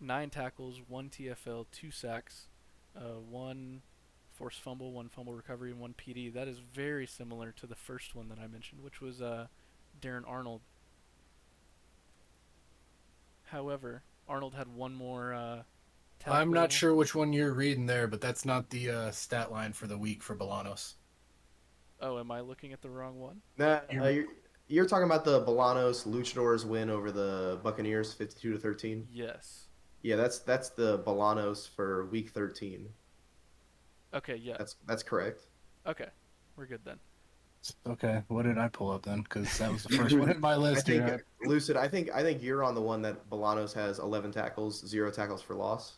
9 tackles, 1 TFL, 2 sacks, 1 forced fumble, 1 fumble recovery, and 1 PD. That is very similar to the first one that I mentioned, which was Darren Arnold. However, Arnold had 1 more tackle. I'm not sure which one you're reading there, but that's not the stat line for the week for Bolanos. Oh, am I looking at the wrong one? Nah, you're talking about the Bolanos Luchadors win over the Buccaneers, 52-13. Yes. Yeah, that's the Bolanos for week 13. Okay, yeah. That's correct. Okay, we're good then. Okay, what did I pull up then? Because that was the first one in my I list. think here. Lucid. I think you're on the one that Bolanos has 11 tackles, 0 tackles for loss.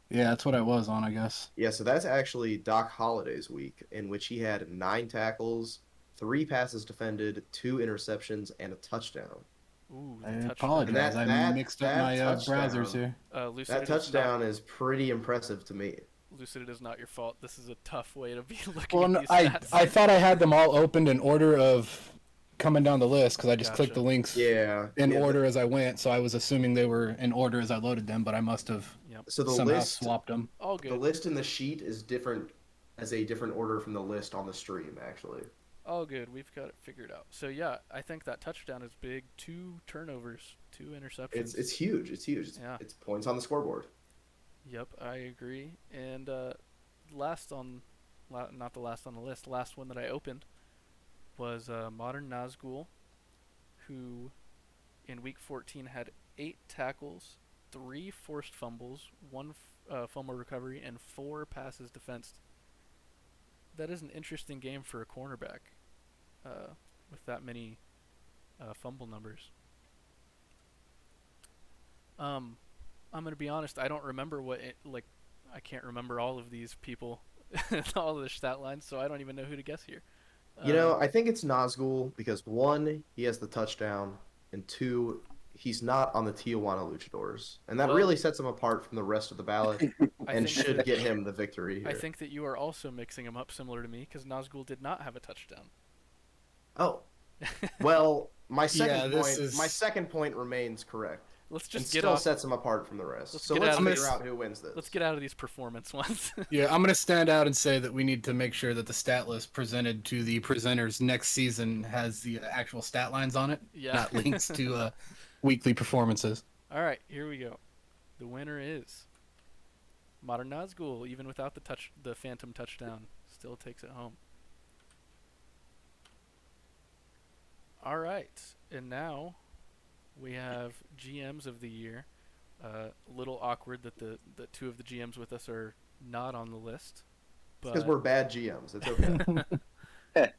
Yeah, that's what I was on, I guess. Yeah, so that's actually Doc Holliday's week, in which he had 9 tackles, 3 passes defended, 2 interceptions, and a touchdown. Ooh, I the touchdown. apologize. That- I mixed up that my touchdown. browsers here. Lucid, That touchdown is pretty impressive to me. Lucid, it is not your fault. This is a tough way to be looking Well, at no, these I stats. thought I had them all opened in order of coming down the list because I just clicked Gotcha. the links Yeah. in yeah, order as I went, so I was assuming they were in order as I loaded them, but I must have Yep. So the somehow list, swapped them. All the good. list in the sheet is different as a different order from the list on the stream, actually. All good. We've got it figured out. So yeah, I think that touchdown is big. 2 turnovers, 2 interceptions. It's huge. It's huge. Yeah. It's points on the scoreboard. Yep, I agree. And last on, not the last on the list, last one that I opened was Modern Nazgul, who in week 14 had 8 tackles, 3 forced fumbles, 1 fumble recovery, and 4 passes defensed. That is an interesting game for a cornerback with that many fumble numbers. I'm gonna be honest. I don't remember I can't remember all of these people, all of the stat lines, so I don't even know who to guess here. I think it's Nazgul because 1, he has the touchdown, and 2, he's not on the Tijuana Luchadors, and that Well- really sets him apart from the rest of the ballot I and think should that- get him the victory here. I think that you are also mixing them up, similar to me, because Nazgul did not have a touchdown. Oh, well, my this second point remains correct. Let's And just get still off. sets him apart from the rest. Let's So get let's out of figure this. out who wins this. Let's get out of these performance ones. Yeah, I'm going to stand out and say that we need to make sure that the stat list presented to the presenters next season has the actual stat lines on it, Yeah. not links to weekly performances. All right, here we go. The winner is Modern Nazgul, even without the phantom touchdown, still takes it home. All right, and now we have GMs of the year. A little awkward that the 2 of the GMs with us are not on the list, Because but we're bad GMs. It's okay.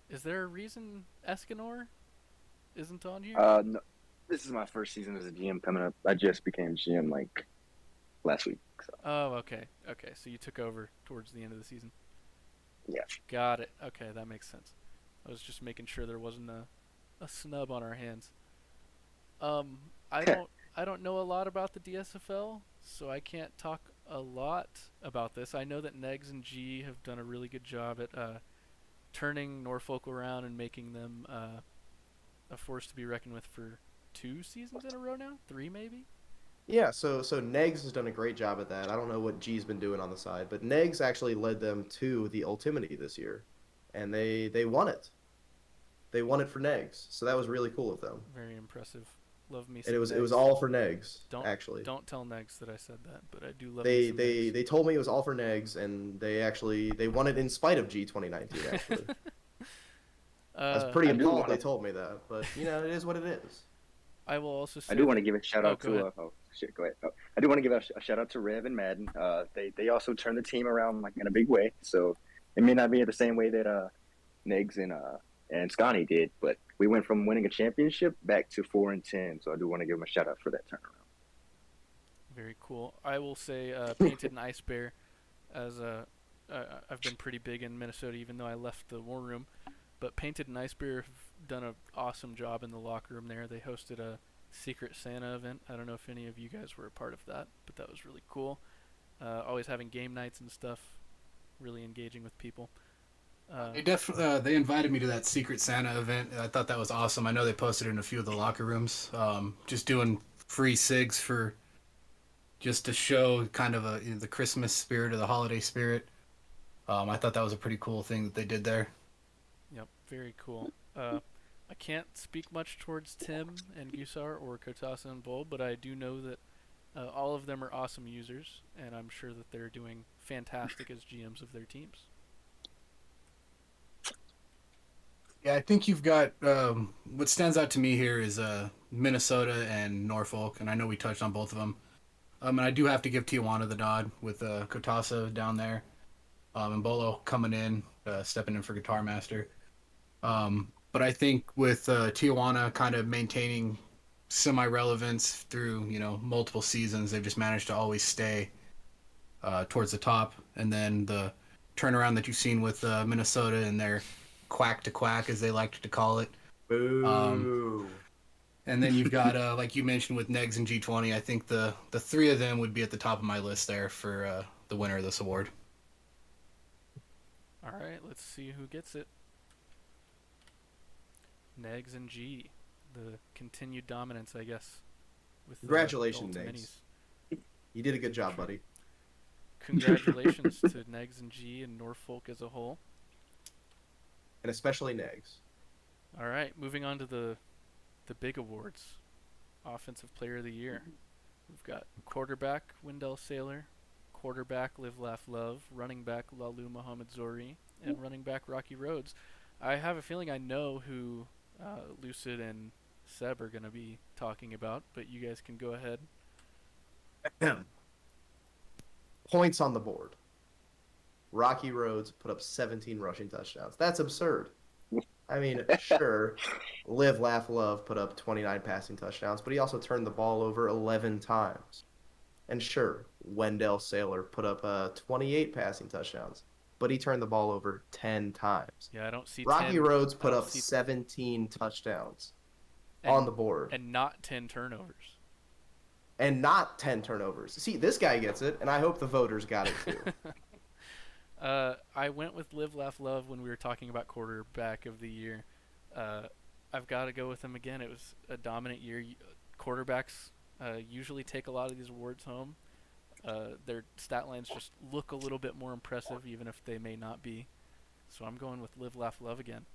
is there a reason Escanor isn't on here? No, this is my first season as a GM coming up. I just became GM like last week. So Oh, okay. Okay, so you took over towards the end of the season. yeah. Got it. Okay, that makes sense. I was just making sure there wasn't a snub on our hands. I don't know a lot about the DSFL, so I can't talk a lot about this. I know that Negs and G have done a really good job at turning Norfolk around and making them a force to be reckoned with for 2 seasons in a row now, 3 maybe. Yeah, so Negs has done a great job at that. I don't know what G's been doing on the side, but Negs actually led them to the Ultimity this year, and they won it. They won it for Negs, so that was really cool of them. Very impressive. Love me. And Some it was Negs. all for Negs, Don't actually. Don't tell Negs that I said that, but I do love me some Negs. They told me it was all for Negs, and they won it in spite of G 2019. Actually, I was pretty I do appalled wanna- they told me that, but it is what it is. I will also say I do want to give a shout out go to ahead. go ahead. I do want to give a shout out to Rev and Madden. They also turned the team around like in a big way. So it may not be the same way that Negs and Scotty did, but we went from winning a championship back to 4-10. So I do want to give them a shout out for that turnaround. Very cool. I will say Painted and Ice Bear, as I've been pretty big in Minnesota, even though I left the War Room. But Painted and Ice Bear have done an awesome job in the locker room there. They hosted a Secret Santa event. I don't know if any of you guys were a part of that, but that was really cool. Always having game nights and stuff, really engaging with people. They invited me to that Secret Santa event. I thought that was awesome. I know they posted it in a few of the locker rooms. Just doing free cigs for just to show kind of the Christmas spirit or the holiday spirit. I thought that was a pretty cool thing that they did there. Yep, very cool. I can't speak much towards Tim and Gusar or Kotasa and Bull, but I do know that all of them are awesome users, and I'm sure that they're doing fantastic as GMs of their teams. Yeah, I think you've got what stands out to me here is Minnesota and Norfolk, and I know we touched on both of them. And I do have to give Tijuana the nod with Kotasa down there, and Bolo coming in, stepping in for Guitar Master. But I think with Tijuana kind of maintaining semi-relevance through multiple seasons, they've just managed to always stay towards the top. And then the turnaround that you've seen with Minnesota and their quack to quack, as they like to call it. Boo. And then you've got, like you mentioned, with Negs and G20, I think the 3 of them would be at the top of my list there for the winner of this award. All right, let's see who gets it. Negs and G, the continued dominance, I guess, with the Congratulations, Ultimate Negs. Minis. You did a good job, buddy. Congratulations to Negs and G and Norfolk as a whole. And especially Negs. All right, moving on to the big awards. Offensive Player of the Year. We've got quarterback Wendell Sailor, quarterback Live Laugh Love, running back Lalu Muhammad Zori, and running back Rocky Rhodes. I have a feeling I know who Lucid and Seb are going to be talking about, but you guys can go ahead. Points on the board. Rocky Rhodes put up 17 rushing touchdowns. That's absurd. I mean, sure, Live, Laugh, Love put up 29 passing touchdowns, but he also turned the ball over 11 times. And sure, Wendell Sailor put up 28 passing touchdowns, but he turned the ball over 10 times. Yeah, I don't see Rocky 10, Rhodes put up 17 touchdowns on the board. And not 10 turnovers. And not 10 turnovers. See, this guy gets it, and I hope the voters got it too. I went with Live, Laugh, Love when we were talking about quarterback of the year. I've got to go with him again. It was a dominant year. Quarterbacks usually take a lot of these awards home. Their stat lines just look a little bit more impressive, even if they may not be. So I'm going with Live, Laugh, Love again.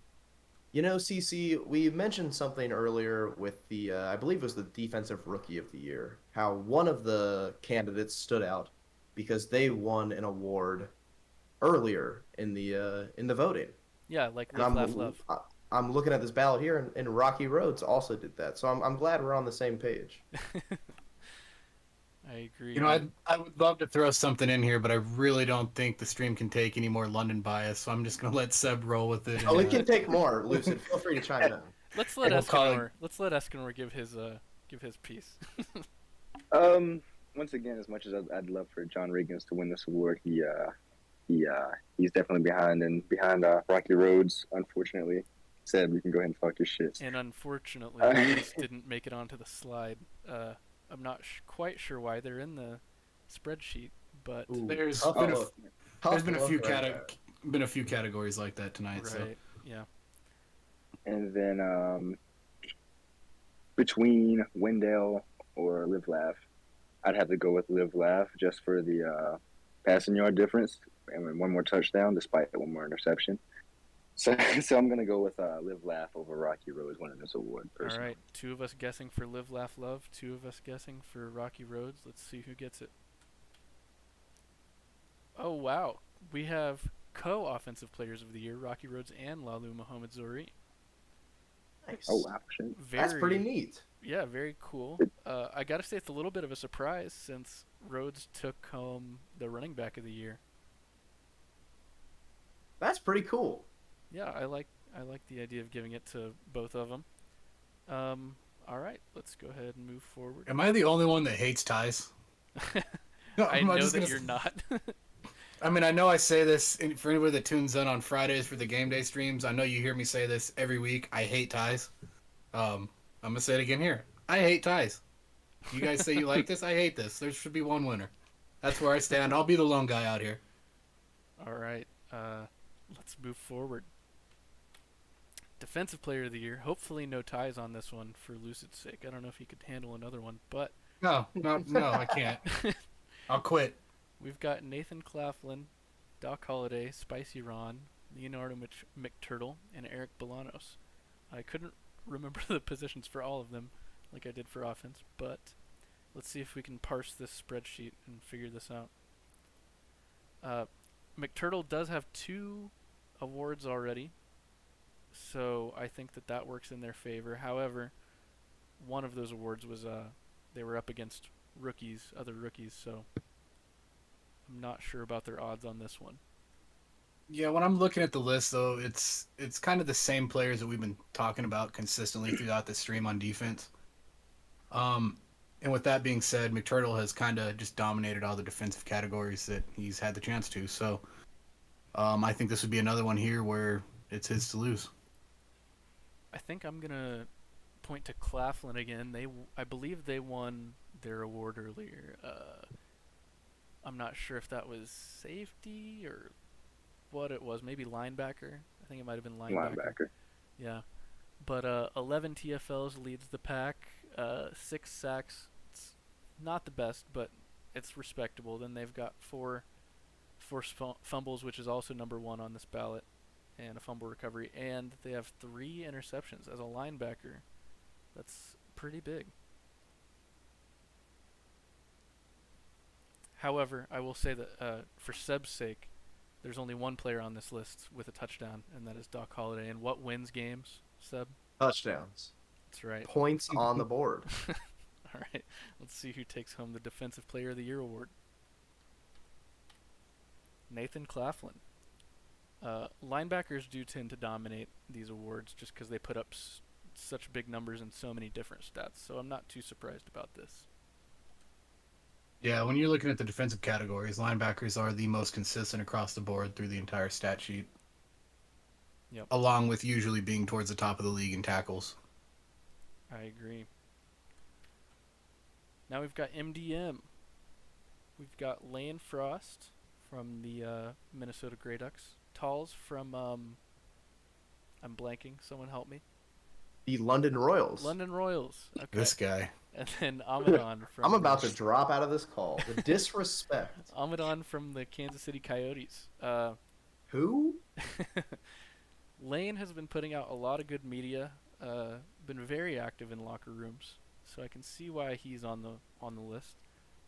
You know, CC, we mentioned something earlier with the, I believe it was the Defensive Rookie of the Year, how one of the candidates stood out because they won an award earlier in the voting. Yeah, like Live, Laugh, Love. I'm looking at this ballot here, and Rocky Rhodes also did that. So I'm glad we're on the same page. I agree. You know, I would love to throw something in here, but I really don't think the stream can take any more London bias, so I'm just going to let Seb roll with it. Oh, we can take more, Lucid. Feel free to chime in. Let's let Escanor give his piece. Once again, as much as I'd love for John Riggins to win this award, he's definitely behind Rocky Rhodes. Unfortunately, Seb, you can go ahead and talk your shit. And unfortunately, they just didn't make it onto the slide. I'm not quite sure why they're in the spreadsheet, but Ooh, there's been a few categories like that tonight. Right, so. Yeah. And then between Wendell or Live Laugh, I'd have to go with Live Laugh just for the passing yard difference and one more touchdown despite one more interception. So I'm going to go with Live Laugh over Rocky Rhodes winning this award. Personally. All right, 2 of us guessing for Live, Laugh, Love, 2 of us guessing for Rocky Rhodes. Let's see who gets it. Oh, wow. We have co-offensive players of the year, Rocky Rhodes and Lalu Muhammad Zori. Nice. Oh, wow. Shit. That's pretty neat. Yeah, very cool. I got to say it's a little bit of a surprise since Rhodes took home the running back of the year. That's pretty cool. Yeah, I like the idea of giving it to both of them. All right, let's go ahead and move forward. Am I the only one that hates ties? No, I know that you're not. I mean, I know I say this for anybody that tunes in on Fridays for the game day streams. I know you hear me say this every week. I hate ties. I'm going to say it again here. I hate ties. You guys say you like this? I hate this. There should be one winner. That's where I stand. I'll be the lone guy out here. All right, let's move forward. Defensive Player of the Year. Hopefully no ties on this one for Lucid's sake. I don't know if he could handle another one, but... No, I can't. I'll quit. We've got Nathan Claflin, Doc Holliday, Spicy Ron, Leonardo McTurtle, and Eric Bolanos. I couldn't remember the positions for all of them like I did for offense, but let's see if we can parse this spreadsheet and figure this out. McTurtle does have 2 awards already, so I think that works in their favor. However, one of those awards was they were up against other rookies, so I'm not sure about their odds on this one. Yeah, when I'm looking at the list, though, it's kind of the same players that we've been talking about consistently throughout the stream on defense. And with that being said, McTurtle has kind of just dominated all the defensive categories that he's had the chance to. So I think this would be another one here where it's his to lose. I think I'm going to point to Claflin again. I believe they won their award earlier. I'm not sure if that was safety or what it was. Maybe linebacker. I think it might have been linebacker. Linebacker. Yeah. But 11 TFLs leads the pack. 6 sacks. It's not the best, but it's respectable. Then they've got four forced fumbles, which is also number one on this ballot, and a fumble recovery. And they have 3 interceptions as a linebacker. That's pretty big. However, I will say that for Seb's sake, there's only one player on this list with a touchdown, and that is Doc Holliday. And what wins games, Seb? Touchdowns. That's right. Points on the board. All right. Let's see who takes home the Defensive Player of the Year award. Nathan Claflin. Linebackers do tend to dominate these awards just because they put up such big numbers in so many different stats. So I'm not too surprised about this. Yeah, when you're looking at the defensive categories, linebackers are the most consistent across the board through the entire stat sheet. Yep. Along with usually being towards the top of the league in tackles. I agree. Now we've got MDM. We've got Lane Frost from the Minnesota Grey Ducks. Talls from, I'm blanking. Someone help me. The London Royals. London Royals. Okay. This guy. And then Amadon from... I'm about to drop out of this call. The disrespect. Amadon from the Kansas City Coyotes. Who? Lane has been putting out a lot of good media. Been very active in locker rooms, so I can see why he's on the list.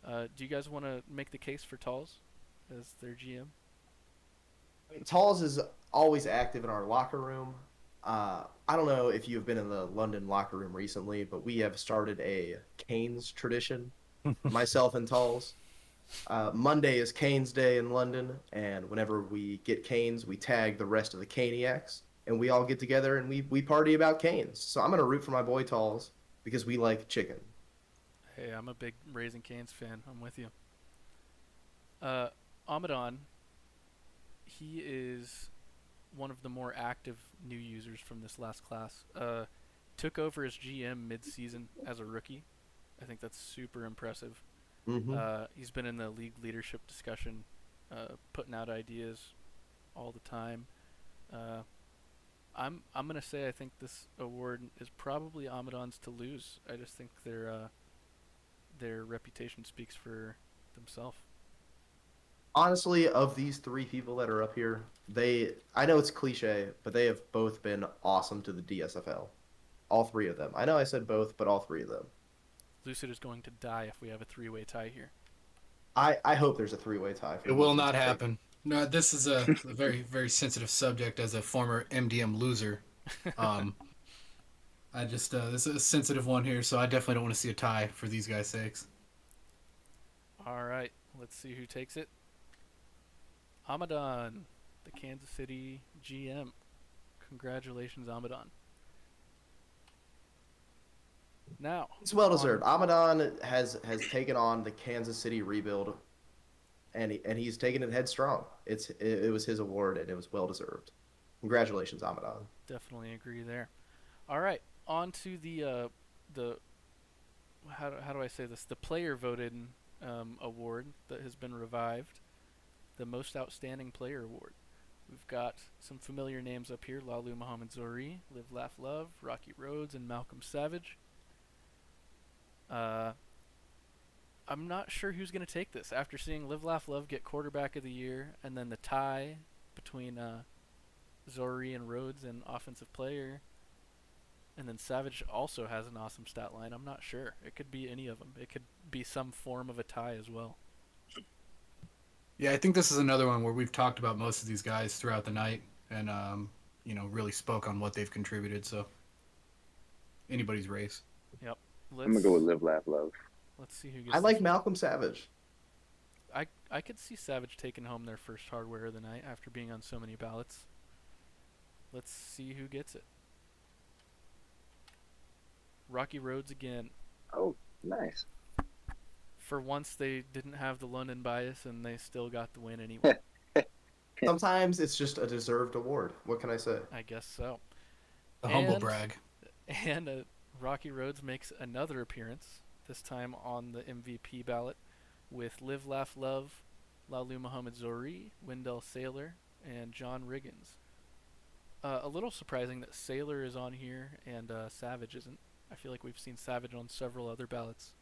Do you guys want to make the case for Talls as their GM? Talls is always active in our locker room. I don't know if you've been in the London locker room recently, but we have started a Canes tradition, myself and Talls. Monday is Canes Day in London, and whenever we get Canes, we tag the rest of the Caniacs, and we all get together and we party about Canes. So I'm going to root for my boy Talls because we like chicken. Hey, I'm a big Raising Canes fan. I'm with you. Amadon, he is one of the more active new users from this last class. Took over as GM mid-season as a rookie. I think that's super impressive. Mm-hmm. He's been in the league leadership discussion, putting out ideas all the time. I'm gonna say I think this award is probably Amadon's to lose. I just think their reputation speaks for themselves. Honestly, of these 3 people that are up here, I know it's cliche, but they have both been awesome to the DSFL. All 3 of them. I know I said both, but all 3 of them. Lucid is going to die if we have a 3-way tie here. I hope there's a 3-way tie. It will not happen. No, this is a very, very sensitive subject as a former MDM loser. This is a sensitive one here, so I definitely don't want to see a tie for these guys' sakes. All right, let's see who takes it. Amadon, the Kansas City GM. Congratulations, Amadon. Now, It's well deserved. Amadon has taken on the Kansas City rebuild, and he's taken it headstrong. It was his award, and it was well deserved. Congratulations, Amadon. definitely agree there. All right, on to the how do I say this? The player voted award that has been revived, the Most Outstanding Player Award. We've got some familiar names up here: Lalu Muhammad Zori, Live Laugh Love, Rocky Rhodes, and Malcolm Savage. I'm not sure who's going to take this after seeing Live Laugh Love get Quarterback of the Year, and then the tie between Zori and Rhodes and Offensive Player, and then Savage also has an awesome stat line. I'm not sure. It could be any of them. It could be some form of a tie as well. Yeah, I think this is another one where we've talked about most of these guys throughout the night and, really spoke on what they've contributed. So anybody's race. Yep. I'm going to go with Live, Laugh, Love. Let's see who gets I like this. Malcolm Savage. I could see Savage taking home their first hardware of the night after being on so many ballots. Let's see who gets it. Rocky Rhodes again. Oh, nice. For once, they didn't have the London bias, and they still got the win anyway. Sometimes it's just a deserved award. What can I say? I guess so. The humble brag. And Rocky Rhodes makes another appearance, this time on the MVP ballot, with Live, Laugh, Love, Lalu Muhammad Zori, Wendell Saylor, and John Riggins. A little surprising that Sailor is on here and Savage isn't. I feel like we've seen Savage on several other ballots.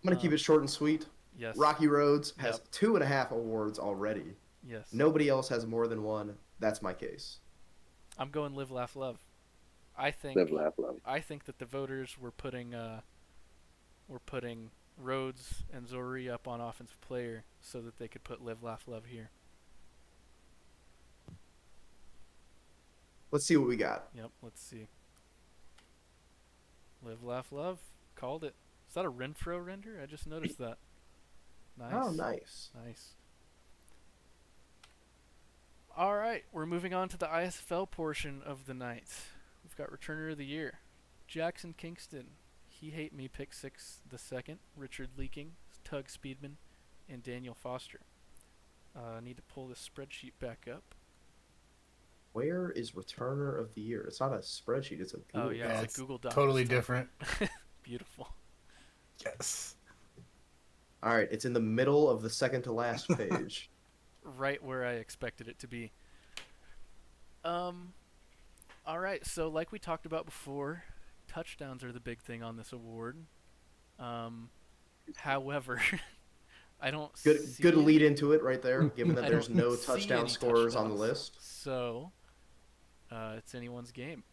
I'm gonna keep it short and sweet. Yes. Rocky Roads has Yep. 2.5 awards already. Yes. Nobody else has more than one. That's my case. I'm going Live, Laugh, Love. I think Live, laugh, love. I think that the voters were putting Rhodes and Zori up on offensive player so that they could put Live, Laugh, Love here. Let's see what we got. Yep, let's see. Live, Laugh, Love. Called it. Is that a Renfro render? I just noticed that. Nice. Oh, nice. Nice. All right, we're moving on to the ISFL portion of the night. We've got Returner of the Year. Jackson Kingston. He Hate Me Pick 6 the second. Richard Leaking. Tug Speedman. And Daniel Foster. I need to pull this spreadsheet back up. Where is Returner of the Year? It's not a spreadsheet. It's a Google Oh, yeah, Doc. it's a Google Doc. Totally this time. different. Beautiful. Yes. All right, it's in the middle of the second to last page. Right where I expected it to be. All right, so like we talked about before, touchdowns are the big thing on this award. However, I don't see Good any- lead into it right there, given that I there's don't no see touchdown any scorers on the touchdowns. list. So, it's anyone's game.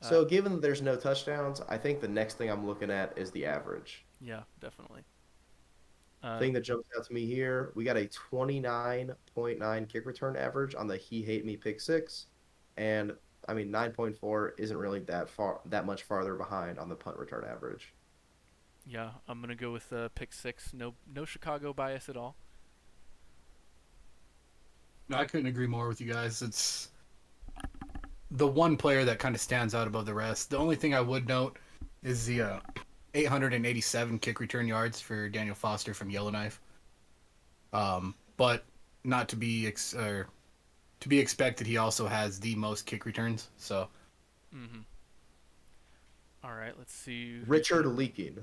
So given that there's no touchdowns, I think the next thing I'm looking at is the average. Yeah, definitely. Thing that jumps out to me here, we got a 29.9 kick return average on the He Hate Me Pick 6, and I mean 9.4 isn't really that much farther behind on the punt return average. Yeah, I'm gonna go with pick 6. No Chicago bias at all. No, I couldn't agree more with you guys. It's the one player that kind of stands out above the rest. The only thing I would note is the 887 kick return yards for Daniel Foster from Yellowknife. But not to be to be expected, he also has the most kick returns. So Mm-hmm. All right, let's see. Richard Leaking.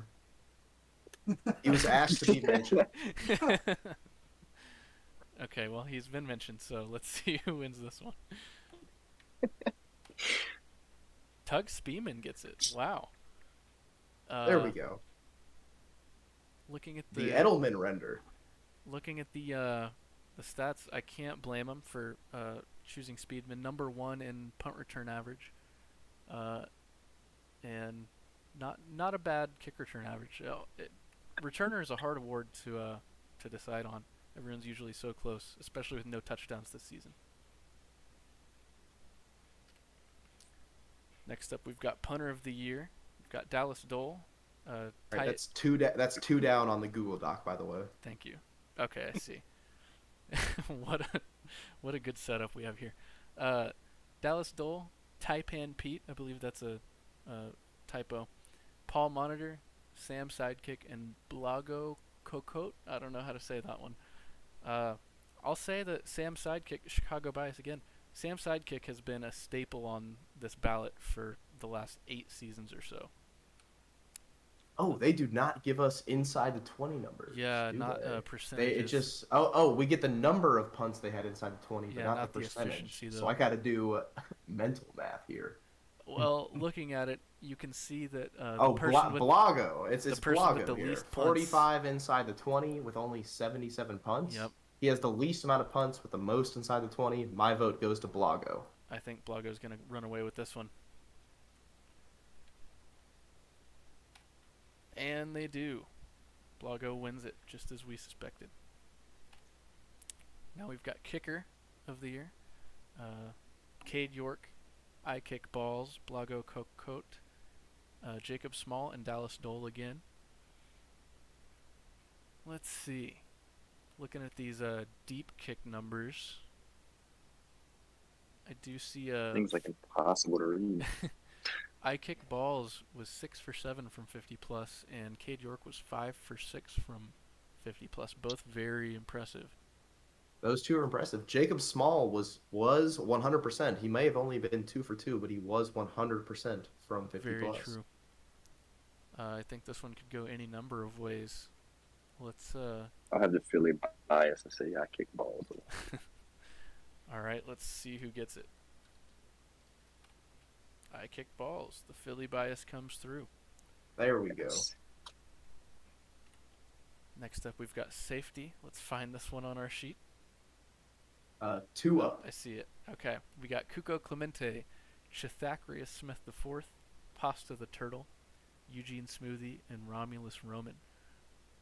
He was asked to be mentioned. Okay, well, he's been mentioned, so let's see who wins this one. Tug Speeman gets it. Wow. There we go. Looking at The Edelman render. Looking at the stats, I can't blame him for choosing Speedman. Number 1 in punt return average, and not a bad kick return average. Returner is a hard award to decide on. Everyone's usually so close, especially with no touchdowns this season. Next up, we've got Punter of the Year. We've got Dallas Dole. Right, that's two down on the Google Doc, by the way. Thank you. Okay, I see. What a good setup we have here. Dallas Dole, Taipan Pete, I believe that's a typo. Paul Monitor, Sam Sidekick, and Blago Cocote. I don't know how to say that one. I'll say that Sam Sidekick, Chicago bias again. Sam Sidekick has been a staple on this ballot for the last 8 seasons or so. Oh, they do not give us inside the 20 numbers. Yeah, do not they? percentages. It just we get the number of punts they had inside the 20, but Yeah, not not the the percentage. efficiency, though. So I got to do mental math here. Well, looking at it, you can see that the Oh, person with Blago. It's person Blago with the here. least punts. 45 inside the 20 with only 77 punts. Yep. He has the least amount of punts with the most inside the 20. My vote goes to Blago. I think Blago's going to run away with this one. And they do. Blago wins it, just as we suspected. Now we've got Kicker of the Year. Cade York, I Kick Balls, Blago Cocote, Jacob Small, and Dallas Dole again. Let's see. Looking at these deep kick numbers, I do see Things like impossible to read. I Kick Balls was 6 for 7 from 50 plus, and Cade York was 5 for 6 from 50 plus. Both very impressive. Those two are impressive. Jacob Small was 100%. He may have only been 2 for 2, but he was 100% from 50 Very plus. true. I think this one could go any number of ways. Let's I'll have the Philly bias and say I kick balls. All right, let's see who gets it. I kick balls. The Philly bias comes through. There we go. Next up, we've got safety. Let's find this one on our sheet. 2 up. I see it. Okay, we got Kuko Clemente, Chithacrius Smith IV, Pasta the Turtle, Eugene Smoothie, and Romulus Roman.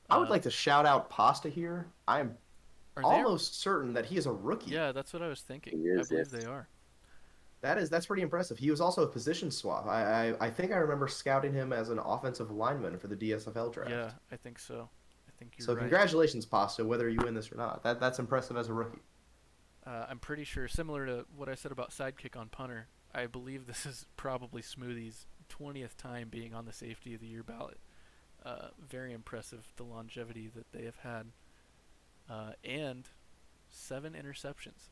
I would like to shout out Pasta here. I'm Are almost certain that he is a rookie. Yeah, that's what I was thinking. He is, I believe yes. they are. That's pretty impressive. He was also a position swap. I think I remember scouting him as an offensive lineman for the DSFL draft. Yeah, I think so. I think you're So right. congratulations, Pasta, whether you win this or not. That's impressive as a rookie. I'm pretty sure, similar to what I said about sidekick on punter, I believe this is probably Smoothie's 20th time being on the Safety of the Year ballot. Very impressive, the longevity that they have had. And 7 interceptions,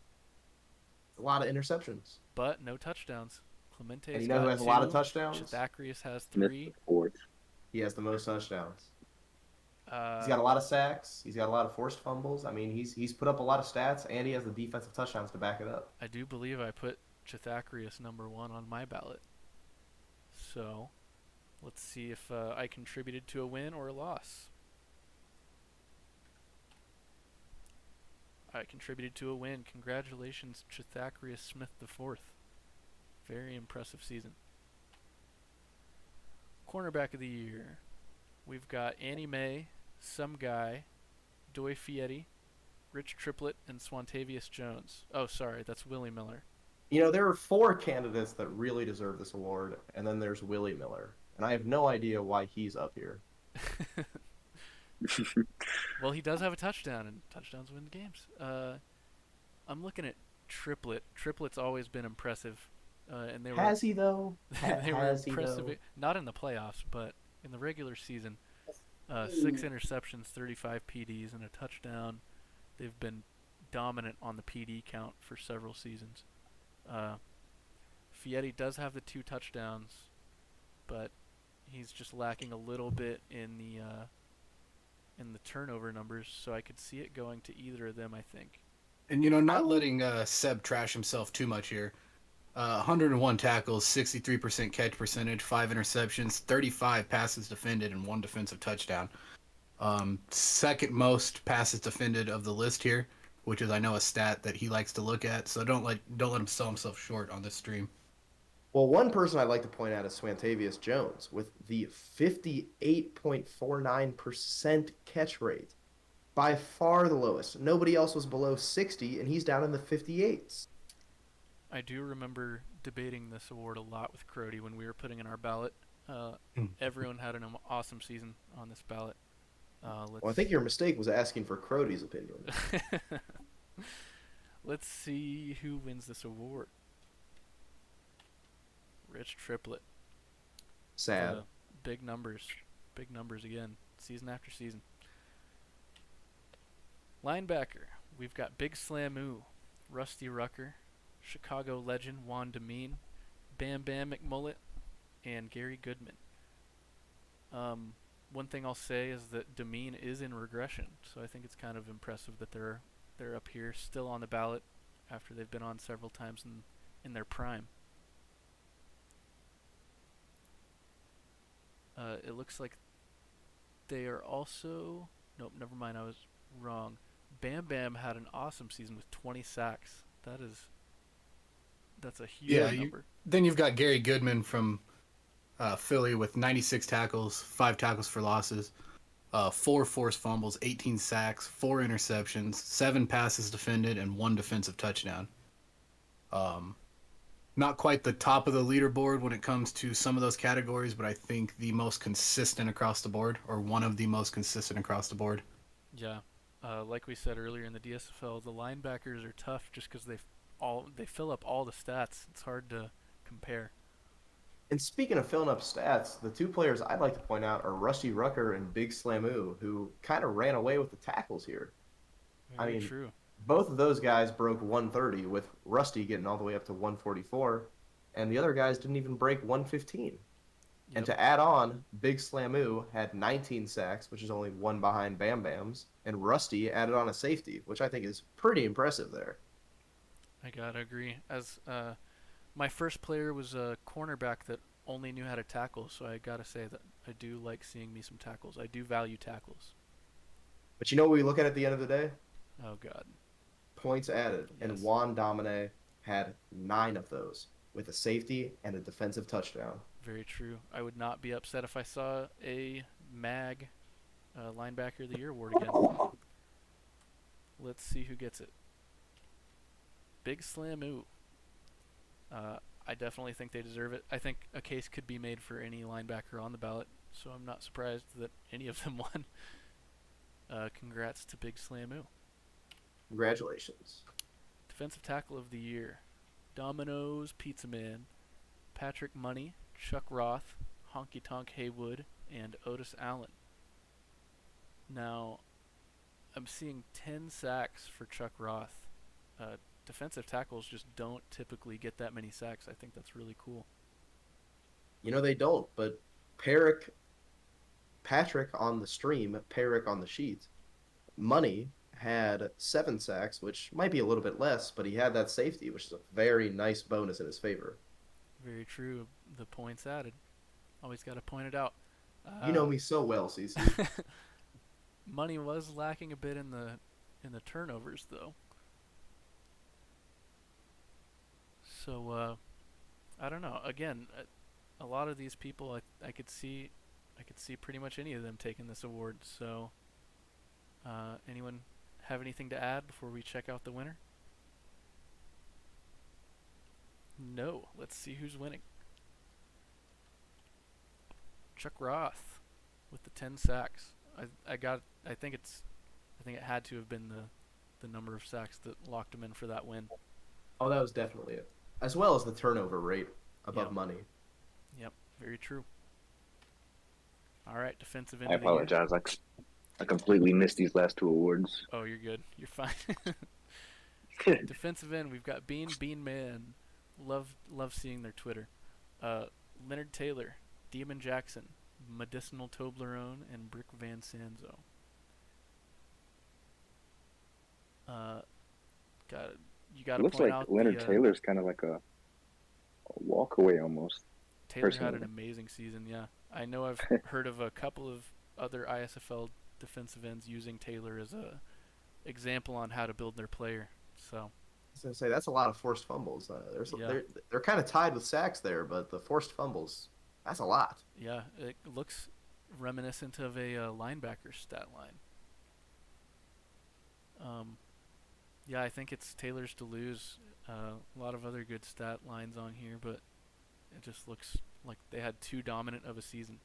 A lot of interceptions. but no touchdowns. Clemente's And you know who got has 2. a lot of touchdowns? Chithacrius has Smith 3. Ford. He has the most touchdowns. Uh, He's got a lot of sacks. He's got a lot of forced fumbles. I mean, he's put up a lot of stats, and he has the defensive touchdowns to back it up. I do believe I put Chithacrius number 1 on my ballot. So, let's see if I contributed to a win or a loss. I contributed to a win. Congratulations, Chithacrius Smith IV. Very impressive season. Cornerback of the year. We've got Annie Mae, Some Guy, Doy Fieri, Rich Triplett, and Swantavius Jones. Oh, sorry, that's Willie Miller. You know, there are 4 candidates that really deserve this award, and then there's Willie Miller. And I have no idea why he's up here. Well, he does have a touchdown, and touchdowns win games. I'm looking at Triplett. Triplett's always been impressive, and they were Has he, though? they were Has he, impressive. though? Not in the playoffs, but in the regular season. 6 interceptions, 35 PDs, and a touchdown. They've been dominant on the PD count for several seasons. Fieri does have the 2 touchdowns, but he's just lacking a little bit in the turnover numbers, so I could see it going to either of them, I think. And, you know, not letting Seb trash himself too much here. 101 tackles, 63% catch percentage, 5 interceptions, 35 passes defended, and 1 defensive touchdown. Second most passes defended of the list here, which is, I know, a stat that he likes to look at. So don't let him sell himself short on this stream. Well, one person I'd like to point out is Swantavius Jones with the 58.49% catch rate. By far the lowest. Nobody else was below 60, and he's down in the 58s. I do remember debating this award a lot with Crody when we were putting in our ballot. Everyone had an awesome season on this ballot. Well, I think your mistake was asking for Crody's opinion. Let's see who wins this award. Rich Triplett. Sad. Big numbers again, season after season. Linebacker, we've got Big Slamu, Rusty Rucker, Chicago legend Juan Demeen, Bam Bam McMullet, and Gary Goodman. One thing I'll say is that Demeen is in regression, so I think it's kind of impressive that they're up here, still on the ballot after they've been on several times in their prime. It looks like they are also... Nope, never mind, I was wrong. Bam Bam had an awesome season with 20 sacks. That's a huge number. Then you've got Gary Goodman from Philly with 96 tackles, 5 tackles for losses, 4 forced fumbles, 18 sacks, 4 interceptions, 7 passes defended, and 1 defensive touchdown. Not quite the top of the leaderboard when it comes to some of those categories, but I think the most consistent across the board, or one of the most consistent across the board. Yeah. Like we said earlier in the DSFL, the linebackers are tough just because they fill up all the stats. It's hard to compare. And speaking of filling up stats, the 2 players I'd like to point out are Rusty Rucker and Big Slamu, who kind of ran away with the tackles here. Very true. Both of those guys broke 130, with Rusty getting all the way up to 144, and the other guys didn't even break 115. Yep. And to add on, Big Slamu had 19 sacks, which is only 1 behind Bam Bam's, and Rusty added on a safety, which I think is pretty impressive there. I gotta agree. As my first player was a cornerback that only knew how to tackle, so I gotta say that I do like seeing me some tackles. I do value tackles. But you know what we look at the end of the day? Oh God, Points added. And yes, Juan Domine had 9 of those with a safety and a defensive touchdown. very true. I would not be upset if I saw a Mag Linebacker of the Year award again. Let's see who gets it. Big Slamu. I definitely think they deserve it. I think a case could be made for any linebacker on the ballot, so I'm not surprised that any of them won. Congrats to Big Slamu. Congratulations. Defensive Tackle of the Year. Domino's Pizza Man, Patrick Money, Chuck Roth, Honky Tonk Haywood, and Otis Allen. Now, I'm seeing 10 sacks for Chuck Roth. Defensive tackles just don't typically get that many sacks. I think that's really cool. You know they don't, but Patrick on the stream, Perrick on the sheet, Money had 7 sacks, which might be a little bit less, but he had that safety, which is a very nice bonus in his favor. Very true. The points added. Always got to point it out. You know me so well, CC. Money was lacking a bit in the turnovers though. So I don't know. Again, a lot of these people I could see pretty much any of them taking this award. So anyone have anything to add before we check out the winner? No. Let's see who's winning. Chuck Roth with the 10 sacks. I think it had to have been the number of sacks that locked him in for that win. Oh, that was definitely it. As well as the turnover rate above Yep. Money. Yep, very true. All right, defensive end I of the year. apologize. I completely missed these last 2 awards. Oh, you're good. You're fine. Defensive end, we've got Bean Man. Love seeing their Twitter. Leonard Taylor, Demon Jackson, Medicinal Toblerone, and Brick Van Sanzo. You got to Looks point like out Leonard Taylor's kind of like a walk away almost. Taylor had personally. an amazing season. Yeah, I know. I've heard of a couple of other ISFL defensive ends using Taylor as a example on how to build their player. So I was gonna say that's a lot of forced fumbles. Yeah. They're kind of tied with sacks there, but the forced fumbles, that's a lot. yeah, it looks reminiscent of a linebacker stat line. Yeah, I think it's Taylor's to lose. A lot of other good stat lines on here, but it just looks like they had too dominant of a season.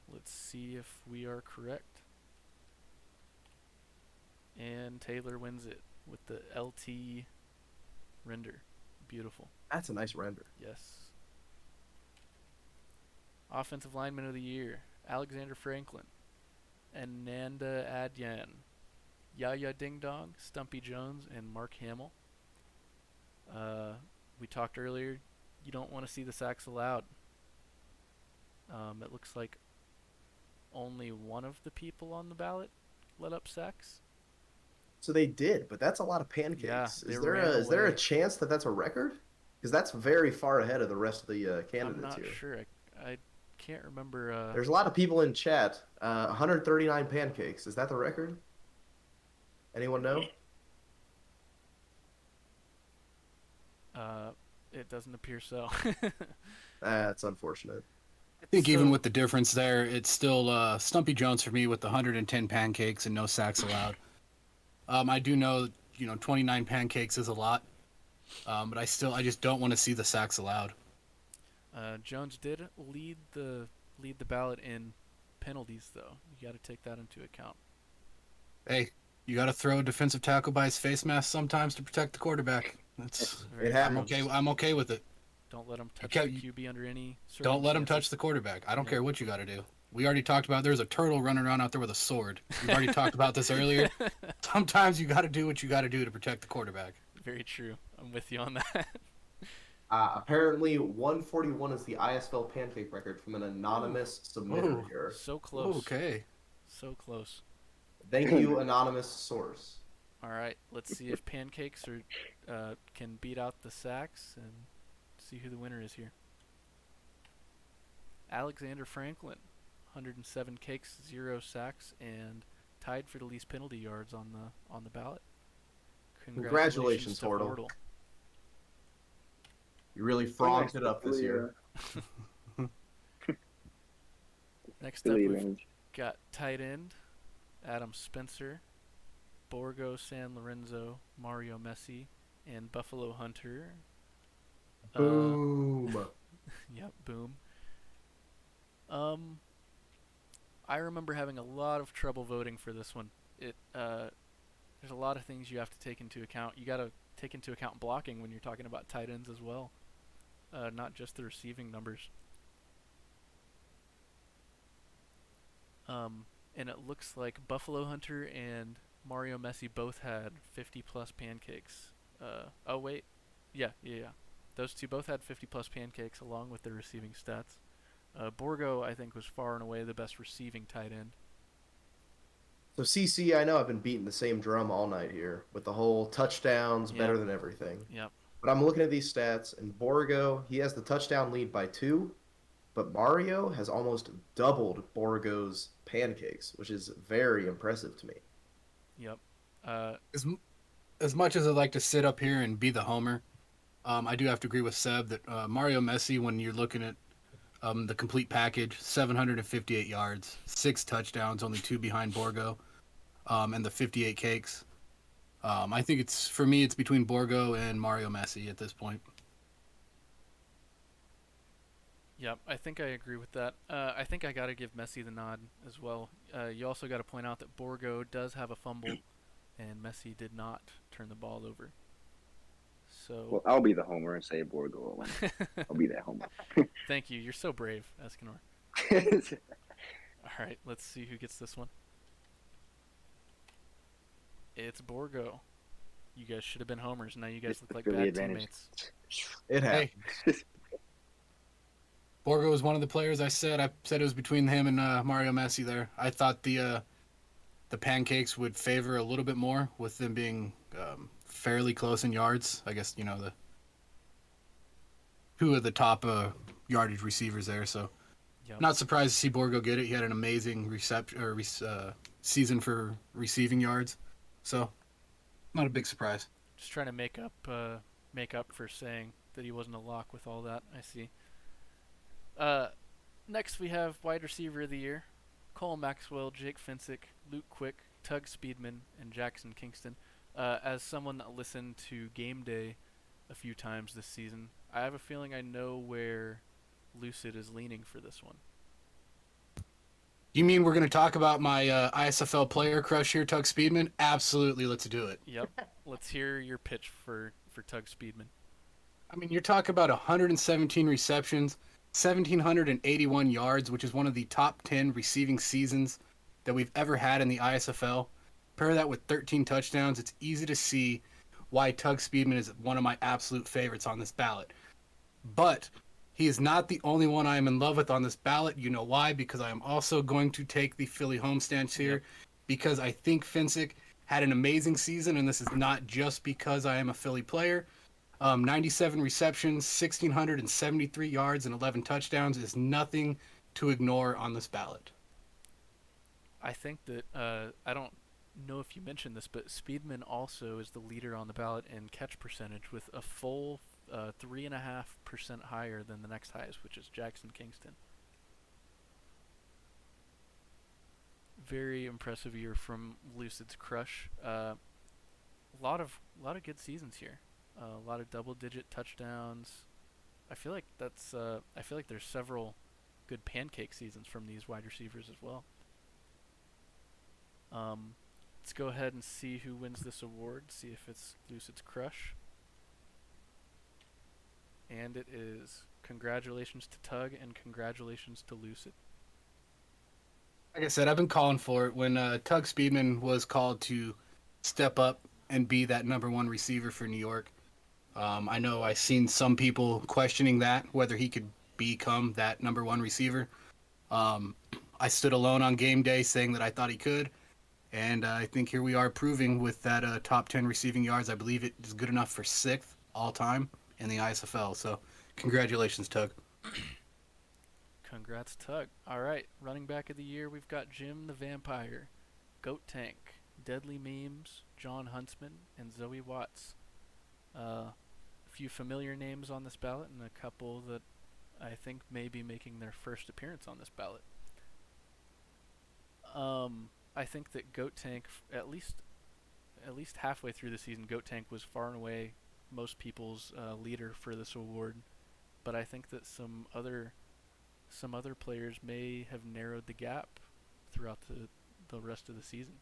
Let's see if we are correct. And Taylor wins it with the LT render. Beautiful. That's a nice render. Yes. Offensive Lineman of the Year, Alexander Franklin, Ananda Adyan, Yaya Ding Dong, Stumpy Jones, and Mark Hamill. We talked earlier, you don't want to see the sacks allowed. It looks like only one of the people on the ballot let up sacks. So they did, but that's a lot of pancakes. Yeah, is they there ran is there a away. chance that that's a record? Because that's very far ahead of the rest of the I'm candidates not here. sure. I can't remember. There's a lot of people in chat. 139 pancakes. Is that the record? Anyone know? It doesn't appear so. That's unfortunate. I think even So- with the difference there, it's still Stumpy Jones for me with the 110 pancakes and no sacks allowed. I do know, 29 pancakes is a lot, but I just don't want to see the sacks allowed. Jones did lead the ballot in penalties, though. You got to take that into account. Hey, you got to throw a defensive tackle by his face mask sometimes to protect the quarterback. Very It true. happens. I'm okay with it. Don't let him touch Okay, the QB under any circumstances. Don't let him touch the quarterback. I don't Yeah. care what you got to do. We already talked about there's a turtle running around out there with a sword. We've already talked about this earlier. Sometimes you got to do what you got to do to protect the quarterback. Very true. I'm with you on that. Apparently, 141 is the ISFL pancake record from an anonymous submitter Oh. here. So close. Okay. So close. Thank you, anonymous source. All right, let's see if pancakes can beat out the sacks and see who the winner is here. Alexander Franklin, 107 cakes, 0 sacks, and tied for the least penalty yards on the ballot. Congratulations, to Hortle. Hortle. You really frogged it up this year. Next up, we've got tight end Adam Spencer, Borgo San Lorenzo, Mario Messi, and Buffalo Hunter. Boom. Yep, boom. I remember having a lot of trouble voting for this one. There's a lot of things you have to take into account. You got to take into account blocking when you're talking about tight ends as well, not just the receiving numbers. And it looks like Buffalo Hunter and Mario Messi both had 50-plus pancakes. Oh, wait. Yeah. Those two both had 50-plus pancakes along with their receiving stats. Borgo, I think, was far and away the best receiving tight end. So, CC, I know I've been beating the same drum all night here with the whole touchdowns Yep. better than everything. Yep. But I'm looking at these stats, and Borgo, he has the touchdown lead by 2, but Mario has almost doubled Borgo's pancakes, which is very impressive to me. Yep. As much as I'd like to sit up here and be the homer, I do have to agree with Seb that Mario Messi, when you're looking at the complete package, 758 yards, 6 touchdowns, only 2 behind Borgo, and the 58 cakes. I think for me, it's between Borgo and Mario Messi at this point. Yep, I think I agree with that. I think I got to give Messi the nod as well. You also got to point out that Borgo does have a fumble, and Messi did not turn the ball over. So. Well, I'll be the homer and say Borgo will win. I'll be that homer. Thank you. You're so brave, Escanor. All right, let's see who gets this one. It's Borgo. You guys should have been homers. Now you guys look like bad teammates. It happens. Hey. Borgo was one of the players I said it was between him and Mario Messi there. I thought the pancakes would favor a little bit more with them being fairly close in yards. I guess, the two of the top yardage receivers there. So, Yep. Not surprised to see Borgo get it. He had an amazing season for receiving yards. So, not a big surprise. Just trying to make up for saying that he wasn't a lock with all that. I see. Next we have wide receiver of the year: Cole Maxwell, Jake Finsick, Luke Quick, Tug Speedman, and Jackson Kingston. As someone that listened to Game Day a few times this season, I have a feeling I know where Lucid is leaning for this one. You mean we're going to talk about my ISFL player crush here, Tug Speedman? Absolutely, let's do it. Yep. Let's hear your pitch for Tug Speedman. I mean, you're talking about 117 receptions, 1,781 yards, which is one of the top 10 receiving seasons that we've ever had in the ISFL. Pair that with 13 touchdowns, it's easy to see why Tug Speedman is one of my absolute favorites on this ballot. But he is not the only one I am in love with on this ballot. You know why? Because I am also going to take the Philly homestance here, because I think Finsick had an amazing season, and this is not just because I am a Philly player. 97 receptions, 1,673 yards, and 11 touchdowns is nothing to ignore on this ballot. I think that I don't know if you mentioned this, but Speedman also is the leader on the ballot in catch percentage with a full 3.5% higher than the next highest, which is Jackson Kingston. Very impressive year from Lucid's crush. A lot of good seasons here. A lot of double-digit touchdowns. I feel like there's several good pancake seasons from these wide receivers as well. Let's go ahead and see who wins this award. See if it's Lucid's crush. And it is. Congratulations to Tug and congratulations to Lucid. Like I said, I've been calling for it. When Tug Speedman was called to step up and be that number one receiver for New York, I know I've seen some people questioning that, whether he could become that number one receiver. I stood alone on game day saying that I thought he could, And I think here we are proving with that top 10 receiving yards. I believe it is good enough for 6th all time in the ISFL. So congratulations, Tug. Congrats, Tug. All right, running back of the year, we've got Jim the Vampire, Goat Tank, Deadly Memes, John Huntsman, and Zoe Watts. A few familiar names on this ballot, and a couple that I think may be making their first appearance on this ballot. I think that Goat Tank, at least halfway through the season, Goat Tank was far and away most people's leader for this award. But I think that some other players may have narrowed the gap throughout the rest of the season.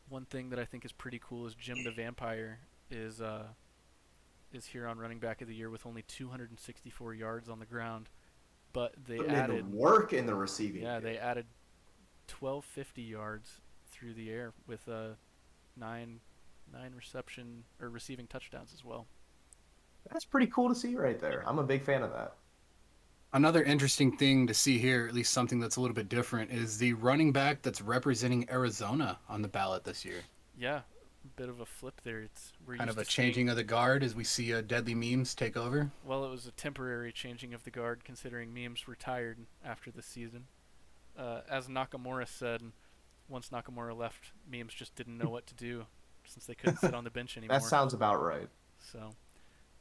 One thing that I think is pretty cool is Jim the Vampire is here on running back of the year with only 264 yards on the ground, but they Putting added in the work in the receiving. yeah game. they added 1250 yards through the air with nine reception or receiving touchdowns as well. That's pretty cool to see right there. I'm a big fan of that. Another interesting thing to see here, at least something that's a little bit different, is the running back that's representing Arizona on the ballot this year. Yeah, a bit of a flip there. We're Kind used of a to seeing- changing of the guard as we see Deadly Memes take over. Well, it was a temporary changing of the guard, considering Memes retired after the season. As Nakamura said, once Nakamura left, Memes just didn't know what to do since they couldn't sit on the bench anymore. That sounds about right. So,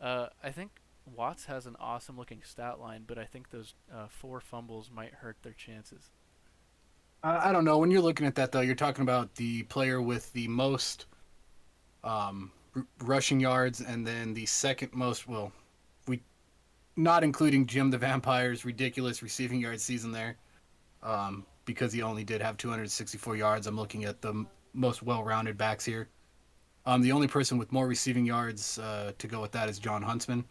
I think Watts has an awesome-looking stat line, but I think those 4 fumbles might hurt their chances. I don't know. When you're looking at that, though, you're talking about the player with the most rushing yards, and then the second most. Well, we not including Jim the Vampire's ridiculous receiving yard season there, because he only did have 264 yards. I'm looking at the most well-rounded backs here. The only person with more receiving yards to go with that is John Huntsman.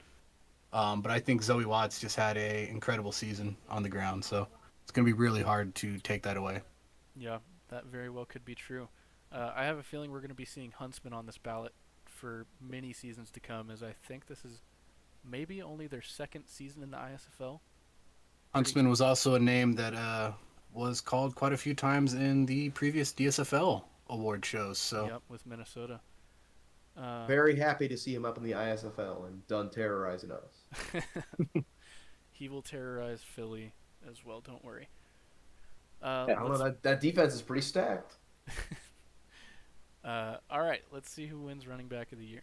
But I think Zoe Watts just had an incredible season on the ground, so it's going to be really hard to take that away. Yeah, that very well could be true. I have a feeling we're going to be seeing Huntsman on this ballot for many seasons to come, as I think this is maybe only their 2nd season in the ISFL. Huntsman was also a name that was called quite a few times in the previous DSFL award shows. So Yep, with Minnesota. Very happy to see him up in the ISFL and done terrorizing us. He will terrorize Philly as well, don't worry. I don't know, that defense is pretty stacked. All right, let's see who wins running back of the year.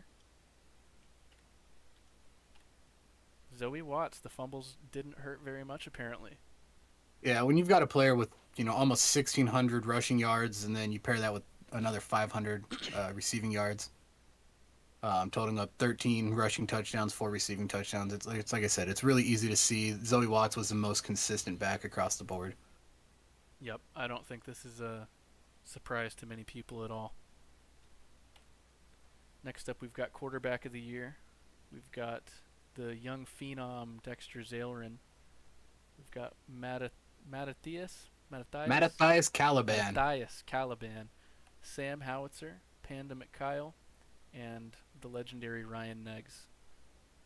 Zoe Watts. The fumbles didn't hurt very much, apparently. yeah, when you've got a player with almost 1,600 rushing yards, and then you pair that with another 500 receiving yards, totaling up 13 rushing touchdowns, 4 receiving touchdowns. It's like I said, it's really easy to see. Zoe Watts was the most consistent back across the board. Yep, I don't think this is a surprise to many people at all. Next up, we've got quarterback of the year. We've got the young phenom Dexter Zalerin. We've got Mattathias Caliban. Matthias Caliban, Sam Howitzer, Panda McKyle, and the legendary Ryan Neggs.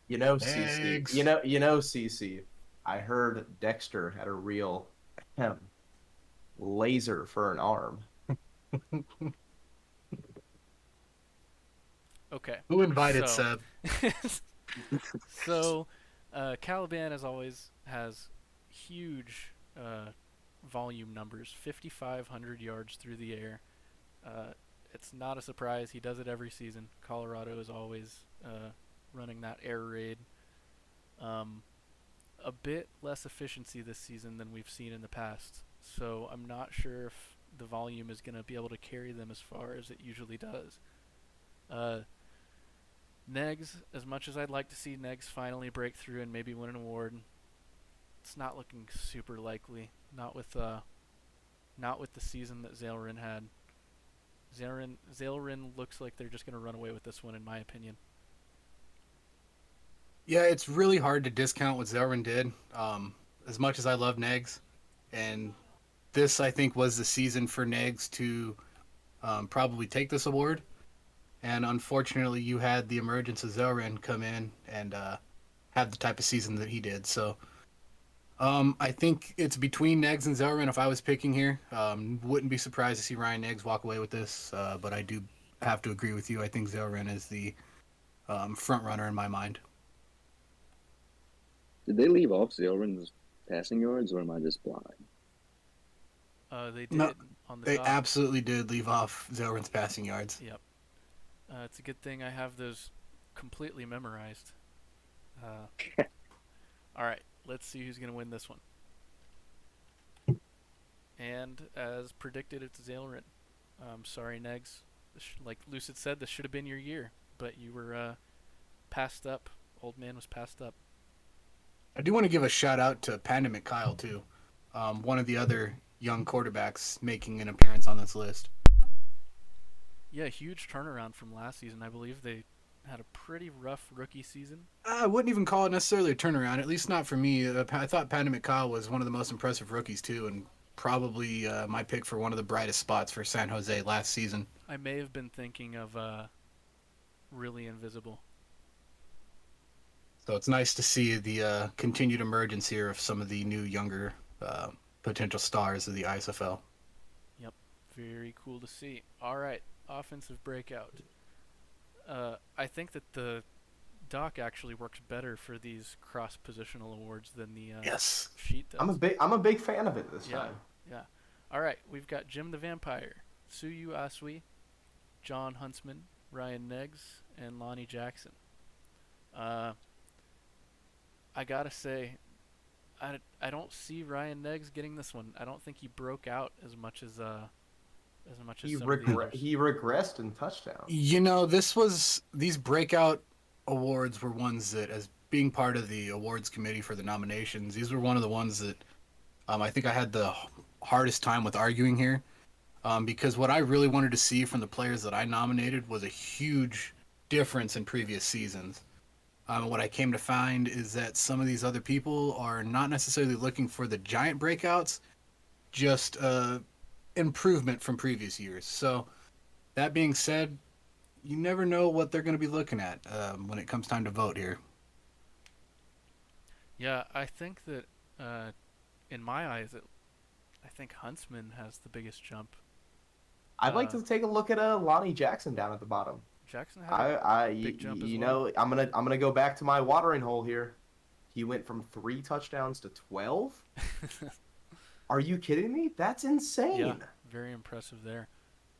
You know, CC. Eggs. You know, CC. I heard Dexter had a real laser for an arm. Okay. Who invited So- Seb? So, Caliban, as always, has huge volume numbers, 5,500 yards through the air. It's not a surprise. He does it every season. Colorado is always running that air raid. A bit less efficiency this season than we've seen in the past. So I'm not sure if the volume is going to be able to carry them as far as it usually does. Neggs, as much as I'd like to see Neggs finally break through and maybe win an award, it's not looking super likely. Not with the season that Zalerin had. Zalerin looks like they're just going to run away with this one, in my opinion. Yeah, it's really hard to discount what Zalerin did. As much as I love Neggs, and this I think was the season for Neggs to probably take this award. And unfortunately, you had the emergence of Zalerin come in and have the type of season that he did. So I think it's between Neggs and Zellerin if I was picking here. Wouldn't be surprised to see Ryan Neggs walk away with this, but I do have to agree with you. I think Zellerin is the front runner in my mind. Did they leave off Zillrin's passing yards, or am I just blind? They did No, on the they dot. absolutely did leave off Zellerin's passing yards. Yep. It's a good thing I have those completely memorized. All right, let's see who's going to win this one. And as predicted, it's Zalerin. Sorry, Negs. Like Lucid said, this should have been your year, but you were passed up. Old man was passed up. I do want to give a shout out to Pandemic Kyle too, one of the other young quarterbacks making an appearance on this list. Yeah, huge turnaround from last season. I believe they had a pretty rough rookie season. I wouldn't even call it necessarily a turnaround, at least not for me. I thought Pandemic Kyle was one of the most impressive rookies too, and probably my pick for one of the brightest spots for San Jose last season. I may have been thinking of really invisible. So it's nice to see the continued emergence here of some of the new, younger potential stars of the ISFL. Yep, very cool to see. All right, offensive breakout. I think that the doc actually works better for these cross-positional awards than the Yes. sheet does. I'm a big fan of it this time. Yeah. All right, we've got Jim the Vampire, Suyu Asui, John Huntsman, Ryan Neggs, and Lonnie Jackson. I gotta say, I don't see Ryan Neggs getting this one. I don't think he broke out as much as He some of the others. he regressed in touchdown. You know, these breakout awards were ones that, as being part of the awards committee for the nominations, these were one of the ones that I think I had the hardest time with arguing here, because what I really wanted to see from the players that I nominated was a huge difference in previous seasons. What I came to find is that some of these other people are not necessarily looking for the giant breakouts, just improvement from previous years. So, that being said, you never know what they're going to be looking at when it comes time to vote here. Yeah, I think that in my eyes, I think Huntsman has the biggest jump. I'd like to take a look at Lonnie Jackson down at the bottom. Jackson had a big jump as well. know, I'm gonna go back to my watering hole here. He went from 3 touchdowns to 12. Are you kidding me? That's insane. Yeah, very impressive there.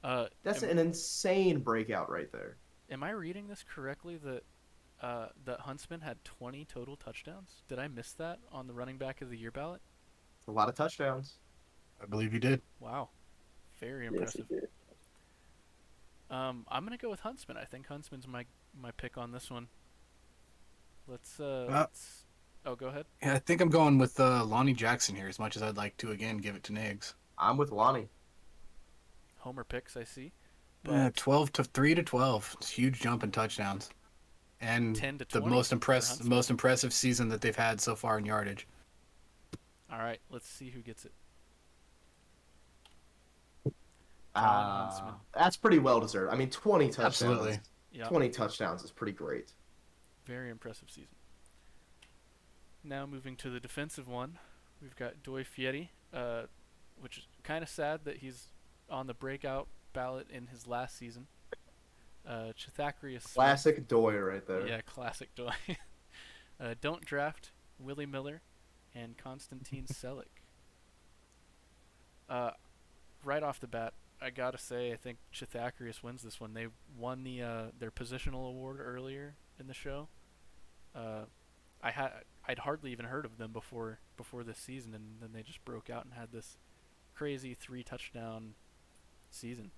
That's an insane breakout right there. Am I reading this correctly that that Huntsman had 20 total touchdowns? Did I miss that on the running back of the year ballot? A lot of touchdowns. I believe you did. Wow, very Yes, impressive. he did. I'm gonna go with Huntsman. I think Huntsman's my pick on this one. Let's Oh, go ahead. Yeah, I think I'm going with Lonnie Jackson here, as much as I'd like to again give it to Niggs. I'm with Lonnie. Homer picks, I see. 12 to 3 to 12. It's a huge jump in touchdowns, and 10 to the 20 most for most impressive season that they've had so far in yardage. All right, let's see who gets it. John Huntsman. That's pretty well deserved. I mean, 20 touchdowns. Absolutely. Yeah, 20 touchdowns is pretty great. very impressive season. Now moving to the defensive one, we've got Doi Fieri, which is kind of sad that he's on the breakout ballot in his last season. Chithakrius Smith. Classic Doy right there. Yeah, classic Doi. Don't Draft, Willie Miller, and Konstantin Selik. Right off the bat, I gotta say, I think Chithakrius wins this one. They won the their positional award earlier in the show. I'd hardly even heard of them before this season, and then they just broke out and had this crazy 3 touchdown season.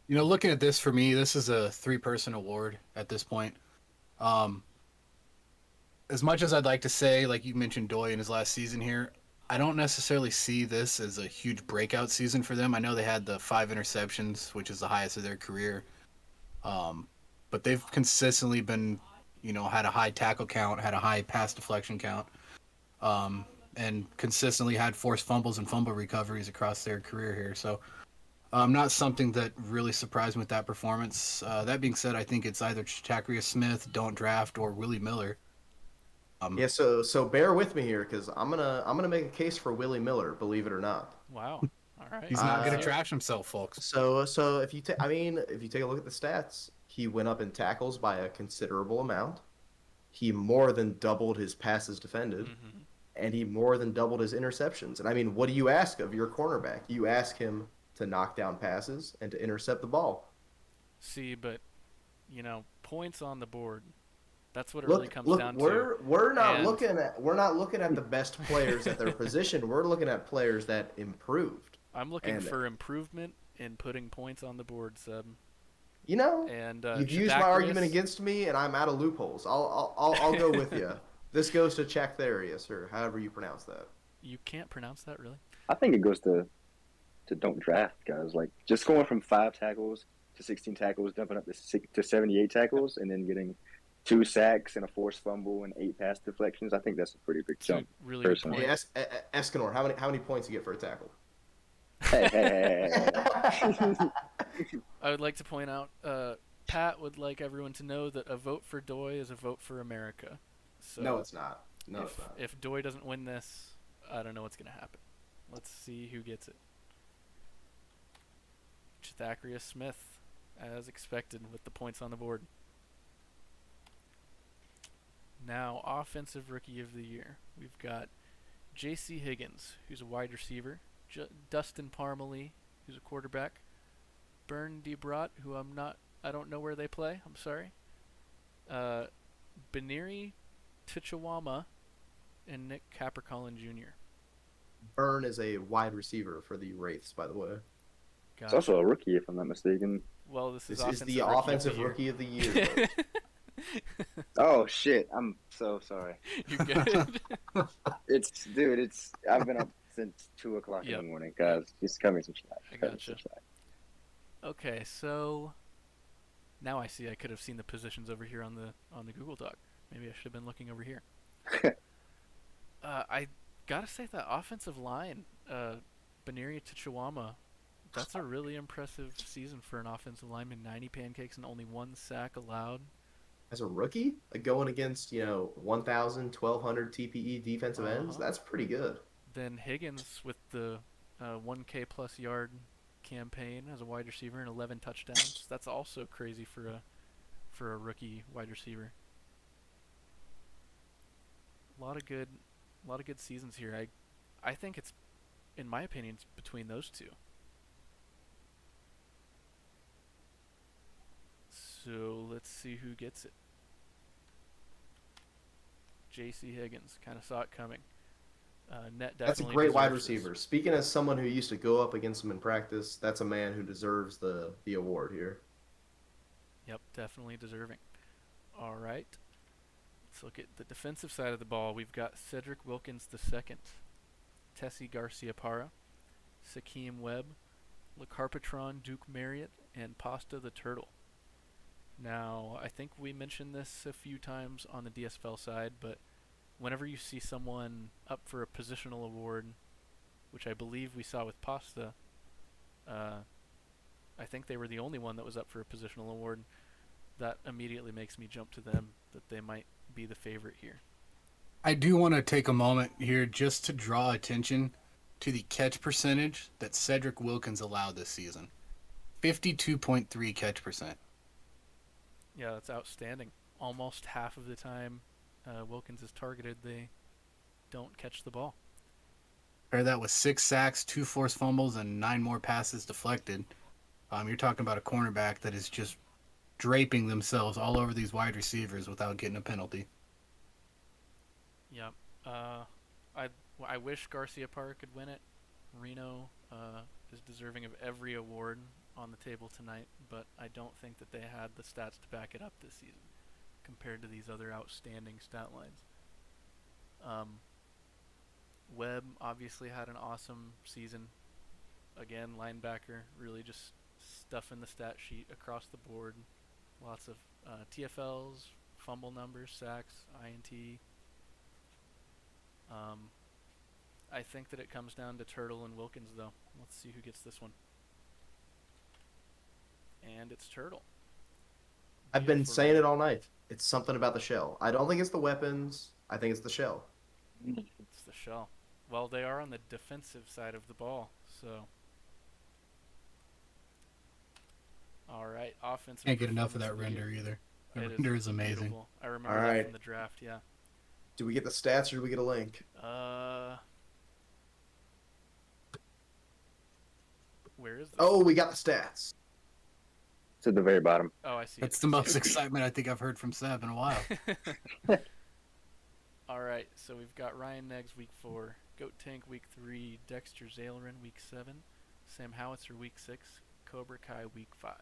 You know, looking at this, for me, this is a 3-person award at this point. As much as I'd like to say, like you mentioned, Doy in his last season here, I don't necessarily see this as a huge breakout season for them. I know they had the 5 interceptions, which is the highest of their career. But they've consistently been, had a high tackle count, had a high pass deflection count, and consistently had forced fumbles and fumble recoveries across their career here. So not something that really surprised me with that performance. That being said, I think it's either Chithakrius Smith, Don't Draft, or Willie Miller. Yeah, so bear with me here because I'm gonna make a case for Willie Miller, believe it or not. Wow. All right. He's not going to trash himself, folks. So if you take, I mean, if you take a look at the stats, he went up in tackles by a considerable amount. He more than doubled his passes defended, Mm-hmm. and he more than doubled his interceptions. And I mean, what do you ask of your cornerback? You ask him to knock down passes and to intercept the ball. See, but points on the board. That's what it Look, really comes look, down to. we're not And looking at the best players at their position. We're looking at players that improved. I'm looking And for improvement in putting points on the board, Seb. you know, And you've used my argument against me, and I'm out of loopholes. I'll go with you. This goes to Chaktharius, or however you pronounce that. You can't pronounce that, really? I think it goes to don't draft guys. Like just going from 5 tackles to 16 tackles, jumping up to 78 tackles, and then getting 2 sacks and a forced fumble and 8 pass deflections. I think that's a pretty big Two jump. really good personally. points. Hey, Escanor, how many points you get for a tackle? Hey. I would like to point out, Pat would like everyone to know that a vote for Doy is a vote for America. So No, it's not. No, it's not. if Doy doesn't win this, I don't know what's going to happen. Let's see who gets it. Chithakrius Smith, as expected, with the points on the board. Now, Offensive Rookie of the Year. We've got J.C. Higgins, who's a wide receiver. Dustin Parmalee, who's a quarterback. Bern DeBrot, who I don't know where they play. I'm sorry. Beniri Tichawama, and Nick Capricolin Jr. Byrne is a wide receiver for the Wraiths, by the way. It's also a rookie, if I'm not mistaken. Well, this is the offensive rookie of the year. Oh shit! I'm so sorry. You're good. I've been up since 2:00 in the morning, guys. Just cut me some slack. I gotcha. Okay, so now I see I could have seen the positions over here on the Google Doc. Maybe I should have been looking over here. I gotta say that offensive line, Beniri Tichawama, that's a really impressive season for an offensive lineman. 90 pancakes and only 1 sack allowed. As a rookie, going against 1,000, 1,200 TPE defensive ends, that's pretty good. Then Higgins with the 1K plus yard campaign as a wide receiver and 11 touchdowns. That's also crazy for a rookie wide receiver. A lot of good seasons here. I think it's, in my opinion, it's between those two. So let's see who gets it. J.C. Higgins, kind of saw it coming. That's a great wide receiver. Speaking as someone who used to go up against him in practice, that's a man who deserves the award here. Yep, definitely deserving. All right. Let's look at the defensive side of the ball. We've got Cedric Wilkins II, Tessie Garcia-Parra, Sakeem Webb, LeCarpetron Duke Marriott, and Pasta the Turtle. Now, I think we mentioned this a few times on the DSFL side, but whenever you see someone up for a positional award, which I believe we saw with Pasta, I think they were the only one that was up for a positional award, that immediately makes me jump to them, that they might be the favorite here. I do want to take a moment here just to draw attention to the catch percentage that Cedric Wilkins allowed this season. 52.3 catch percent. Yeah, that's outstanding. Almost half of the time Wilkins is targeted, they don't catch the ball. Pair that with 6 sacks, 2 forced fumbles, and 9 more passes deflected. You're talking about a cornerback that is just draping themselves all over these wide receivers without getting a penalty. Yep. I wish Garcia-Parra could win it. Reno is deserving of every award on the table tonight, but I don't think that they had the stats to back it up this season compared to these other outstanding stat lines. Webb obviously had an awesome season. Again, linebacker, really just stuffing the stat sheet across the board. Lots of TFLs, fumble numbers, sacks, INT. I think that it comes down to Turtle and Wilkins, though. Let's see who gets this one. And it's Turtle. I've been saying it all night. It's something about the shell. I don't think it's the weapons. I think it's the shell. It's the shell. Well, they are on the defensive side of the ball, so. All right, offensive Can't get enough of performance that the year. render either. The It render is amazing. beautiful. I All remember that right. from the draft. Yeah. Do we get the stats or do we get a link? Where is this? Oh, we got the stats. It's at the very bottom. Oh, I see. That's it. the most excitement I think I've heard from Seb in a while. All right, so we've got Ryan Neggs week 4, Goat Tank week 3, Dexter Zailerin week 7, Sam Howitzer week 6, Cobra Kai week 5.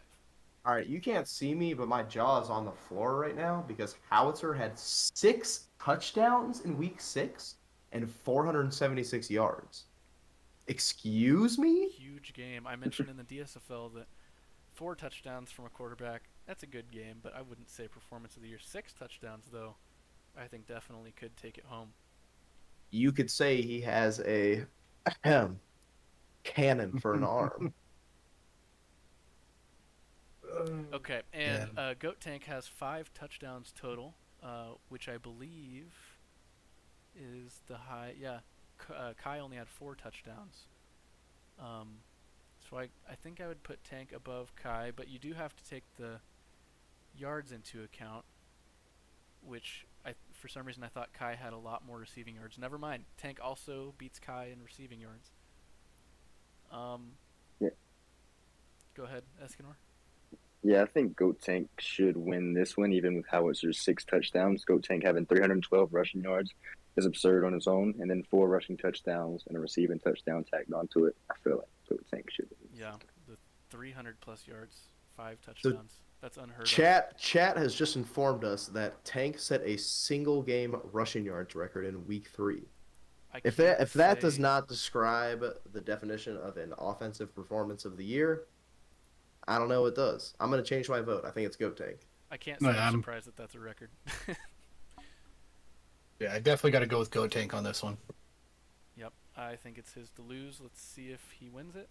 All right, you can't see me, but my jaw is on the floor right now because Howitzer had 6 touchdowns in week 6 and 476 yards. Excuse me? Huge game. I mentioned in the DSFL that 4 touchdowns from a quarterback, that's a good game, but I wouldn't say performance of the year. 6 touchdowns, though, I think definitely could take it home. You could say he has a cannon for an arm. Okay, and Goat Tank has 5 touchdowns total, which I believe is the high. Yeah, Kai only had 4 touchdowns. So I think I would put Tank above Kai, but you do have to take the yards into account, which for some reason I thought Kai had a lot more receiving yards. Never mind, Tank also beats Kai in receiving yards. Yeah. Go ahead, Escanor. Yeah, I think Goat Tank should win this one, even with Howitzer's 6 touchdowns. Goat Tank having 312 rushing yards is absurd on its own, and then 4 rushing touchdowns and a receiving touchdown tagged onto it. I feel like Goat Tank should win. Yeah, the 300 plus yards, 5 touchdowns. That's unheard of. Chat has just informed us that Tank set a single game rushing yards record in week 3. If that does not describe the definition of an offensive performance of the year, I don't know what does. I'm going to change my vote. I think it's Goat Tank. I can't say I'm surprised that that's a record. Yeah, I definitely got to go with Goat Tank on this one. Yep, I think it's his to lose. Let's see if he wins it.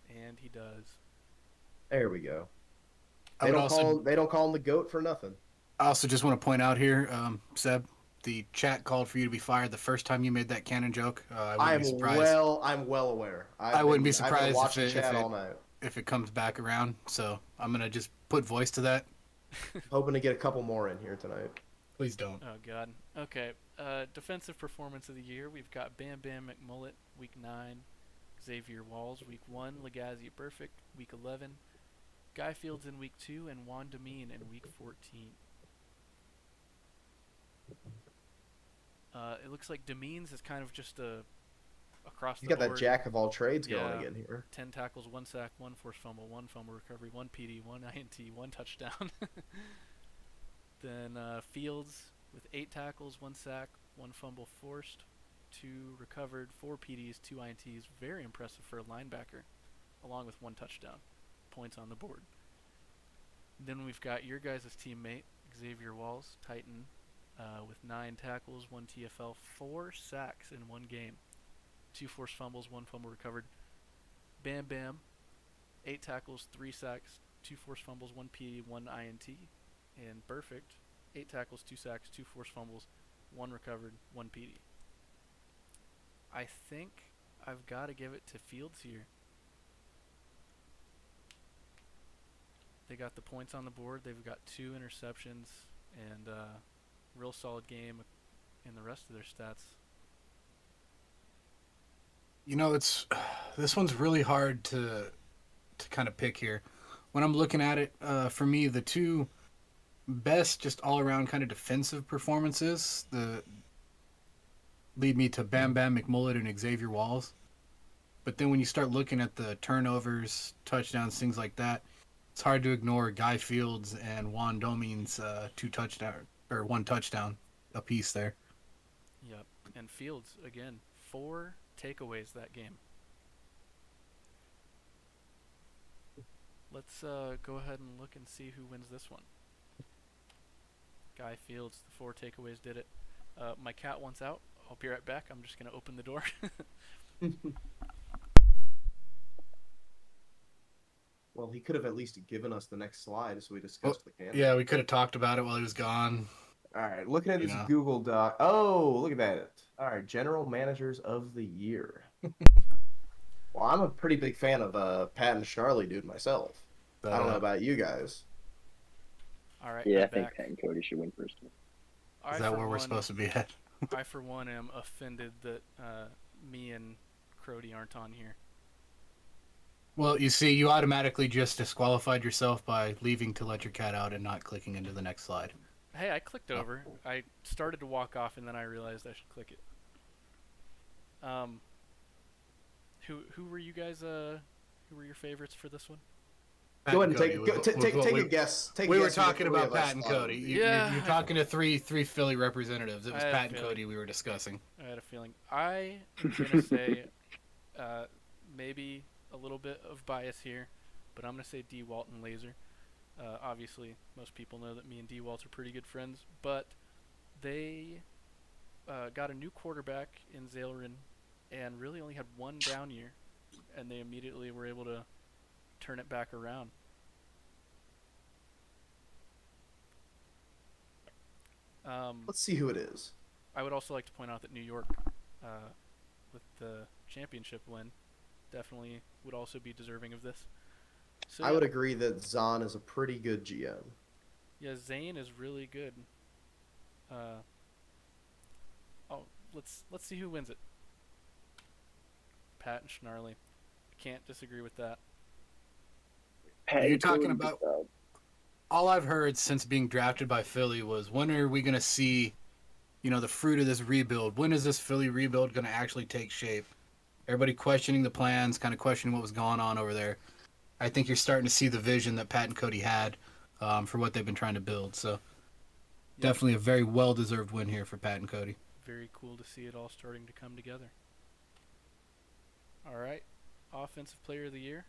And he does. There we go. They don't call him the GOAT for nothing. I also just want to point out here, Seb, the chat called for you to be fired the first time you made that cannon joke. I'm well aware. I wouldn't be surprised if it comes back around. So I'm gonna just put voice to that. Hoping to get a couple more in here tonight. Please don't. Oh God. Okay. Defensive performance of the year. We've got Bam Bam McMullet week 9, Xavier Walls week 1, Legazi Perfect week 11, Guy Fields in week 2, and Juan Demeen in week 14. It looks like Demeen's is kind of just across the board. You got that jack of all trades going again here. 10 tackles, 1 sack, 1 forced fumble, 1 fumble recovery, 1 PD, 1 INT, 1 touchdown. Then Fields with 8 tackles, 1 sack, 1 fumble forced, 2 recovered, 4 PDs, 2 INTs. Very impressive for a linebacker, along with 1 touchdown. Points on the board. Then we've got your guys' teammate, Xavier Walls, Titan, with 9 tackles, 1 TFL, 4 sacks in 1 game. 2 forced fumbles, 1 fumble recovered. Bam Bam, 8 tackles, 3 sacks, 2 forced fumbles, 1 PD, 1 INT. And Perfect, 8 tackles, 2 sacks, 2 forced fumbles, 1 recovered, 1 PD. I think I've got to give it to Fields here. They got the points on the board. They've got 2 interceptions and real solid game in the rest of their stats. You know, this one's really hard to kind of pick here. When I'm looking at it, for me, the 2 best just all-around kind of defensive performances lead me to Bam Bam McMullet and Xavier Walls. But then when you start looking at the turnovers, touchdowns, things like that, it's hard to ignore Guy Fields and Juan Demeen's 1 touchdown apiece there. Yep, and Fields again, 4 takeaways that game. Let's go ahead and look and see who wins this one. Guy Fields, the 4 takeaways did it. My cat wants out. I'll be right back. I'm just going to open the door. Well, he could have at least given us the next slide so we discussed the cannon. Yeah, we could have talked about it while he was gone. All right, looking at You this know. Google Doc. Oh, look at that. All right, general managers of the year. Well, I'm a pretty big fan of Pat and Charlie, dude, myself. I But don't know about you guys. All right, Yeah, I I'm think back. Pat and Cody should win first. is I that for where we're one, supposed to be at? I for one am offended that me and Crody aren't on here. Well, you see, you automatically just disqualified yourself by leaving to let your cat out and not clicking into the next slide. Hey, I clicked Oh. over. I started to walk off, and then I realized I should click it. Um, who were you guys? Who were your favorites for this one? Pat Go and ahead and Cody take was, go, was what take a guess. Take a we were guess who the talking three about of us Pat and thought it Cody. would be. You're talking to three Philly representatives. It I was had a Pat and feeling. Cody we were discussing. I had a feeling. I am gonna say uh, maybe a little bit of bias here, but I'm gonna say D. Walton Laser. Obviously, most people know that me and D. Walt are pretty good friends, but they got a new quarterback in Zalerin and really only had one down year, and they immediately were able to turn it back around. Um, Let's see who it is. I would also like to point out that New York, with the championship win, definitely would also be deserving of this. So I yeah, would agree that Zahn is a pretty good GM. yeah, Zane is really good. Uh, oh, let's see who wins it. Pat and Schnarly. Can't disagree with that. Pat You're and talking Cody, about all I've heard since being drafted by Philly was when are we going to see, the fruit of this rebuild? When is this Philly rebuild going to actually take shape? Everybody questioning the plans, kind of questioning what was going on over there. I think you're starting to see the vision that Pat and Cody had for what they've been trying to build. So Yep, definitely a very well-deserved win here for Pat and Cody. very cool to see it all starting to come together. All right, offensive player of the year.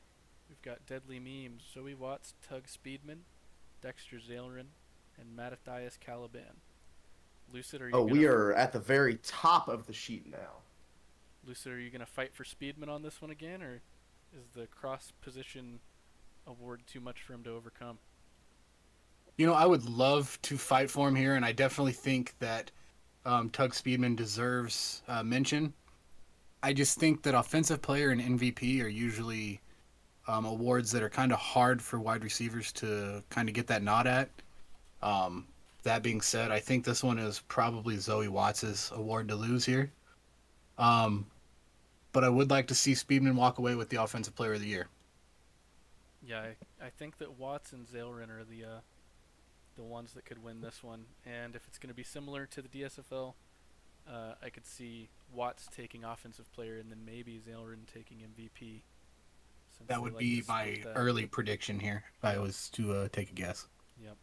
We've got Deadly Memes, Zoe Watts, Tug Speedman, Dexter Zalerin, and Mattathias Caliban. Lucid, are you Oh, gonna we are at the very top of the sheet now. Lucid, are you gonna fight for Speedman on this one again, or is the cross position award too much for him to overcome? I would love to fight for him here, and I definitely think that Tug Speedman deserves mention. I just think that offensive player and MVP are usually awards that are kind of hard for wide receivers to kind of get that nod at. Um, that being said, I think this one is probably Zoe Watts' award to lose here. Um, but I would like to see Speedman walk away with the offensive player of the year. Yeah, I think that Watts and Zalerin are the ones that could win this one, and if it's gonna be similar to the DSFL, I could see Watts taking offensive player and then maybe Zalerin taking MVP. Since That they would like be to my split that. early prediction here if I was to take a guess. Yep.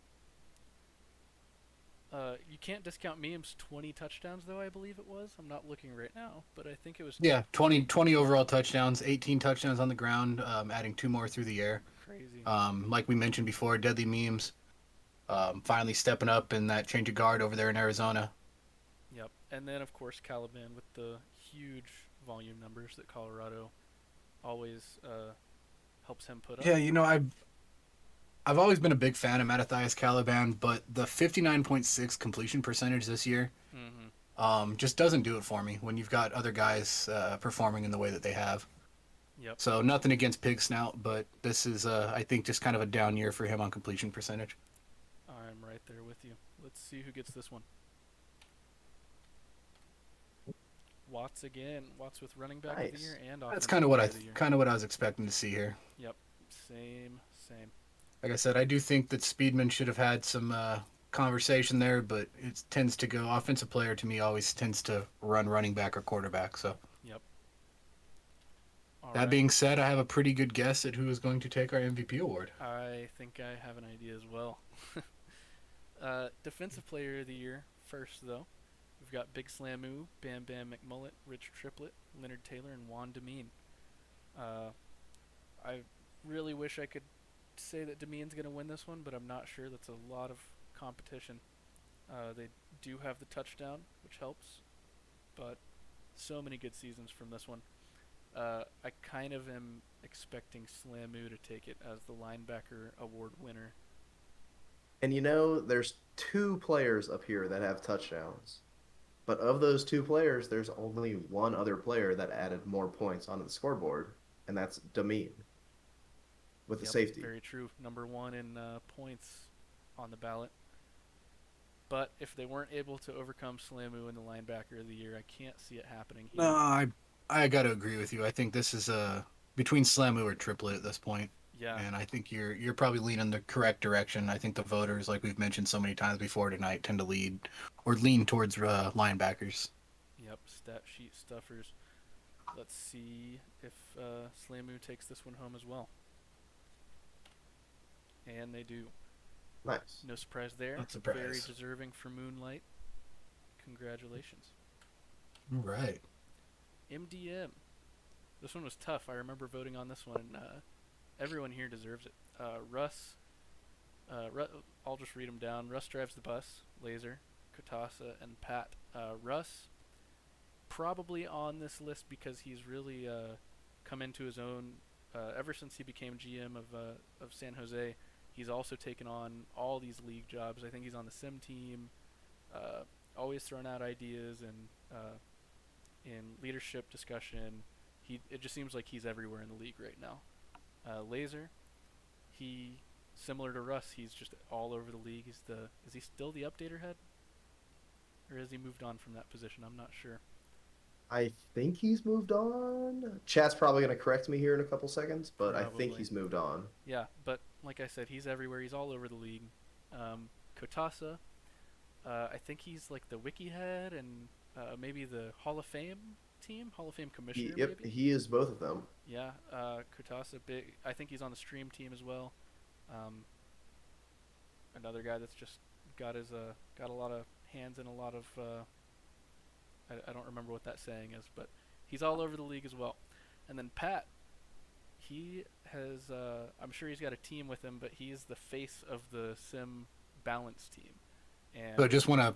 You can't discount Meme's 20 touchdowns, though, I believe it was. I'm not looking right now, but I think it was Yeah, 20 overall touchdowns, 18 touchdowns on the ground, adding 2 more through the air. crazy. Like we mentioned before, Deadly Memes finally stepping up in that change of guard over there in Arizona. Yep. And then, of course, Caliban with the huge volume numbers that Colorado always helps him put up. Yeah, I've always been a big fan of Mattathias Caliban, but the 59.6 completion percentage this year just doesn't do it for me when you've got other guys performing in the way that they have. Yep. So nothing against Pig Snout, but this is, I think, just kind of a down year for him on completion percentage. I'm right there with you. Let's see who gets this one. Watts again. Watts with running back of the Nice. year and That's offensive kind of what player I of the year. kind of what I was expecting to see here. Yep. Same. Like I said, I do think that Speedman should have had some conversation there, but it tends to go offensive player to me always tends to run running back or quarterback. So Yep. All that right. being said, I have a pretty good guess at who is going to take our MVP award. I think I have an idea as well. Defensive player of the year first, though. We've got Big Slamu, Bam Bam McMullet, Rich Triplett, Leonard Taylor, and Juan Demeen. I really wish I could say that Demeen's going to win this one, but I'm not sure. That's a lot of competition. They do have the touchdown, which helps, but so many good seasons from this one. I kind of am expecting Slamu to take it as the linebacker award winner. And there's two players up here that have touchdowns. But of those two players, there's only one other player that added more points onto the scoreboard, and that's Damien with the Yep, safety. very true. Number one in points on the ballot. But if they weren't able to overcome Slamu in the linebacker of the year, I can't see it happening No, here. I got to agree with you. I think this is between Slamu or Triplet at this point. Yeah, And I think you're probably leaning the correct direction. I think the voters, like we've mentioned so many times before tonight, tend to lead or lean towards linebackers. yep, stat sheet stuffers. Let's see if Slamu takes this one home as well. And they do. Nice. No surprise there. Not surprised. Very deserving for Moonlight. Congratulations. Right. MDM. This one was tough. I remember voting on this one. Everyone here deserves it. Russ. I'll just read them down. Russ drives the bus. Laser, Katasa, and Pat. Russ, probably on this list because he's really come into his own ever since he became GM of San Jose. He's also taken on all these league jobs. I think he's on the sim team. Always throwing out ideas and in leadership discussion. It just seems like he's everywhere in the league right now. Laser, he similar to Russ, he's just all over the league. Is he still the updater head, or has he moved on from that position? I'm not sure. I think he's moved on. Chat's probably going to correct me here in a couple seconds, but I think Probably. he's moved on. Yeah, but like I said, he's everywhere. He's all over the league. Kotasa, I think he's like the wiki head and maybe the Hall of Fame team, Hall of Fame commissioner. Yep, maybe? he is both of them. Yeah, Kotasa, big. I think he's on the stream team as well. Another guy that's just got a lot of hands in a lot of. I don't remember what that saying is, but he's all over the league as well. And then Pat, he has. I'm sure he's got a team with him, but he's the face of the sim balance team. And So I just want to.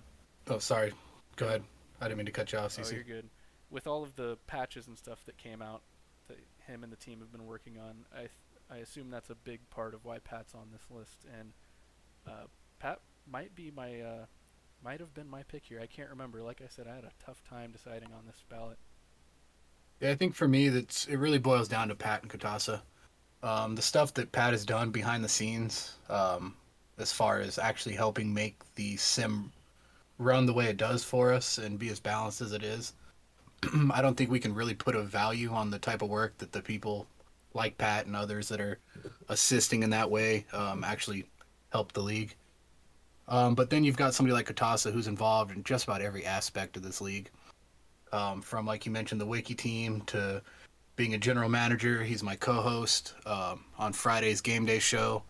Oh, sorry. Go ahead. I didn't mean to cut you off, oh, CC. you're good. With all of the patches and stuff that came out, that him and the team have been working on, I assume that's a big part of why Pat's on this list. And Pat might have been my pick here. I can't remember. Like I said, I had a tough time deciding on this ballot. Yeah, I think for me, it really boils down to Pat and Katasa. The stuff that Pat has done behind the scenes, as far as actually helping make the sim run the way it does for us and be as balanced as it is, I don't think we can really put a value on the type of work that the people like Pat and others that are assisting in that way actually help the league. But then you've got somebody like Katasa who's involved in just about every aspect of this league. From, like you mentioned, the wiki team to being a general manager. He's my co-host on Friday's game day show.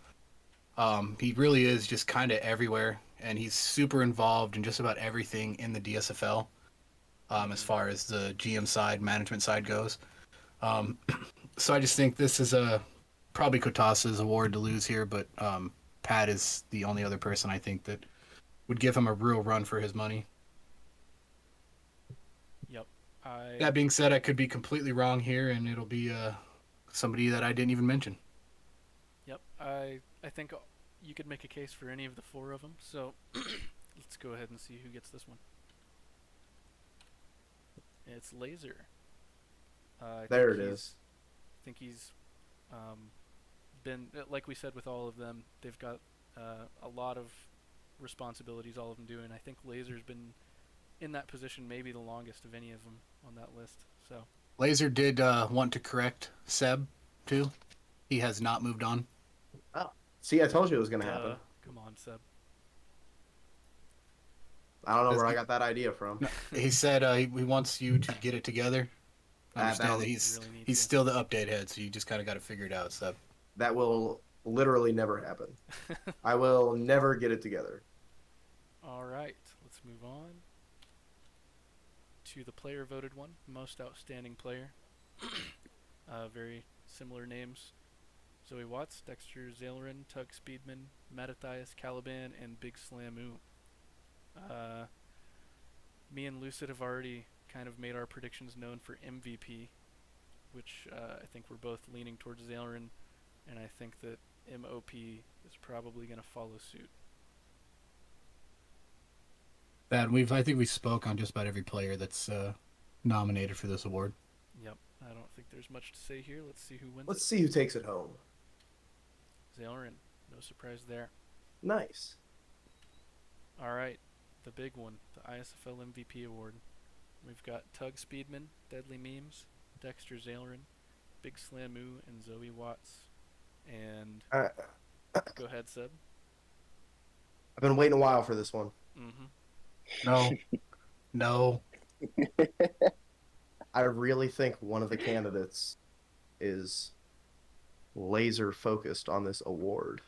He really is just kind of everywhere, and he's super involved in just about everything in the DSFL as far as the GM side, management side goes. So I just think this is probably Kotasa's award to lose here, but Pat is the only other person I think that would give him a real run for his money. Yep. That being said, I could be completely wrong here, and it'll be somebody that I didn't even mention. Yep. I think you could make a case for any of the four of them. So let's go ahead and see who gets this one. It's Laser. There it is. I think he's been, like we said with all of them, they've got a lot of responsibilities, all of them do, and I think Laser's been in that position maybe the longest of any of them on that list. So Laser did want to correct Seb, too. He has not moved on. Oh, see, I told you it was going to happen. Come on, Seb. I don't know where I got that idea from. No, he said he wants you to get it together. Understand that he's still the update head, so you just kind of got to figure it out, Seb. That will literally never happen. I will never get it together. All right, let's move on to the player voted one, most outstanding player. Very similar names. Zoe Watts, Dexter Zailerin, Tug Speedman, Mattathias Caliban, and Big Slamu. Me and Lucid have already kind of made our predictions known for MVP, which I think we're both leaning towards Zailerin, and I think that MOP is probably going to follow suit. That I think we spoke on just about every player that's nominated for this award. Yep. I don't think there's much to say here. Let's see who wins Let's see who takes it home. it. Zalerin. No surprise there. Nice. All right. The big one. The ISFL MVP award. We've got Tug Speedman, Deadly Memes, Dexter Zalerin, Big Slamoo, and Zoe Watts. And Uh, go ahead, Seb. I've been waiting a while for this one. Mm-hmm. No, no. I really think one of the candidates is laser focused on this award.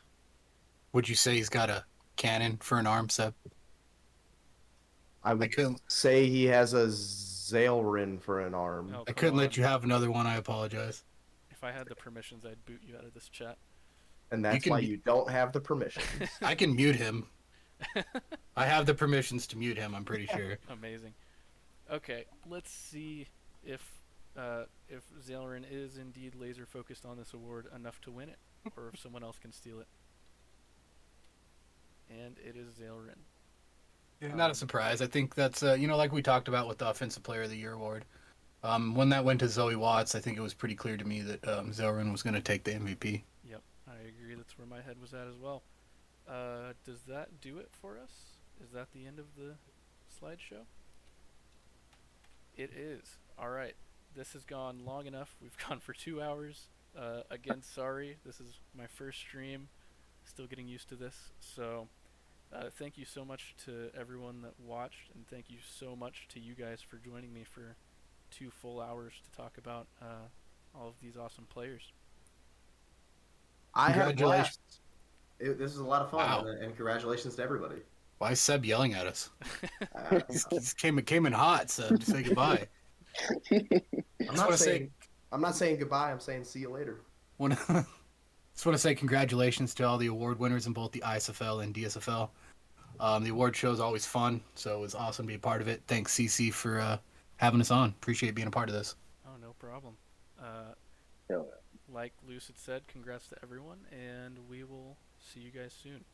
Would you say he's got a cannon for an arm, Seb? I would say he has a Zalerin for an arm. Oh, I come couldn't let on. you have another one. I apologize. If I had the permissions, I'd boot you out of this chat. And that's can why be- you don't have the permission. I can mute him. I have the permissions to mute him, I'm pretty sure. Amazing. Okay, let's see if Zalerin is indeed laser focused on this award enough to win it, or if someone else can steal it. And it is Zalerin. Not a surprise. I think that's, like we talked about with the Offensive Player of the Year award. When that went to Zoe Watts, I think it was pretty clear to me that Zalerin was going to take the MVP. Yep, I agree. That's where my head was at as well. Does that do it for us? Is that the end of the slideshow? It is. All right. This has gone long enough. We've gone for 2 hours. Again, sorry. This is my first stream. Still getting used to this. So, thank you so much to everyone that watched, and thank you so much to you guys for joining me for 2 full hours to talk about all of these awesome players. I had a Congratulations. blast. This is a lot of fun, Wow. and congratulations to everybody. Why is Seb yelling at us? Uh, He came in hot, Seb, to say goodbye. I'm not saying goodbye. I'm saying see you later. Just want to say congratulations to all the award winners in both the ISFL and DSFL. The award show is always fun, so it was awesome to be a part of it. Thanks, CC, for having us on. Appreciate being a part of this. Oh, no problem. Hell Like Lucid said, congrats to everyone, and we will see you guys soon.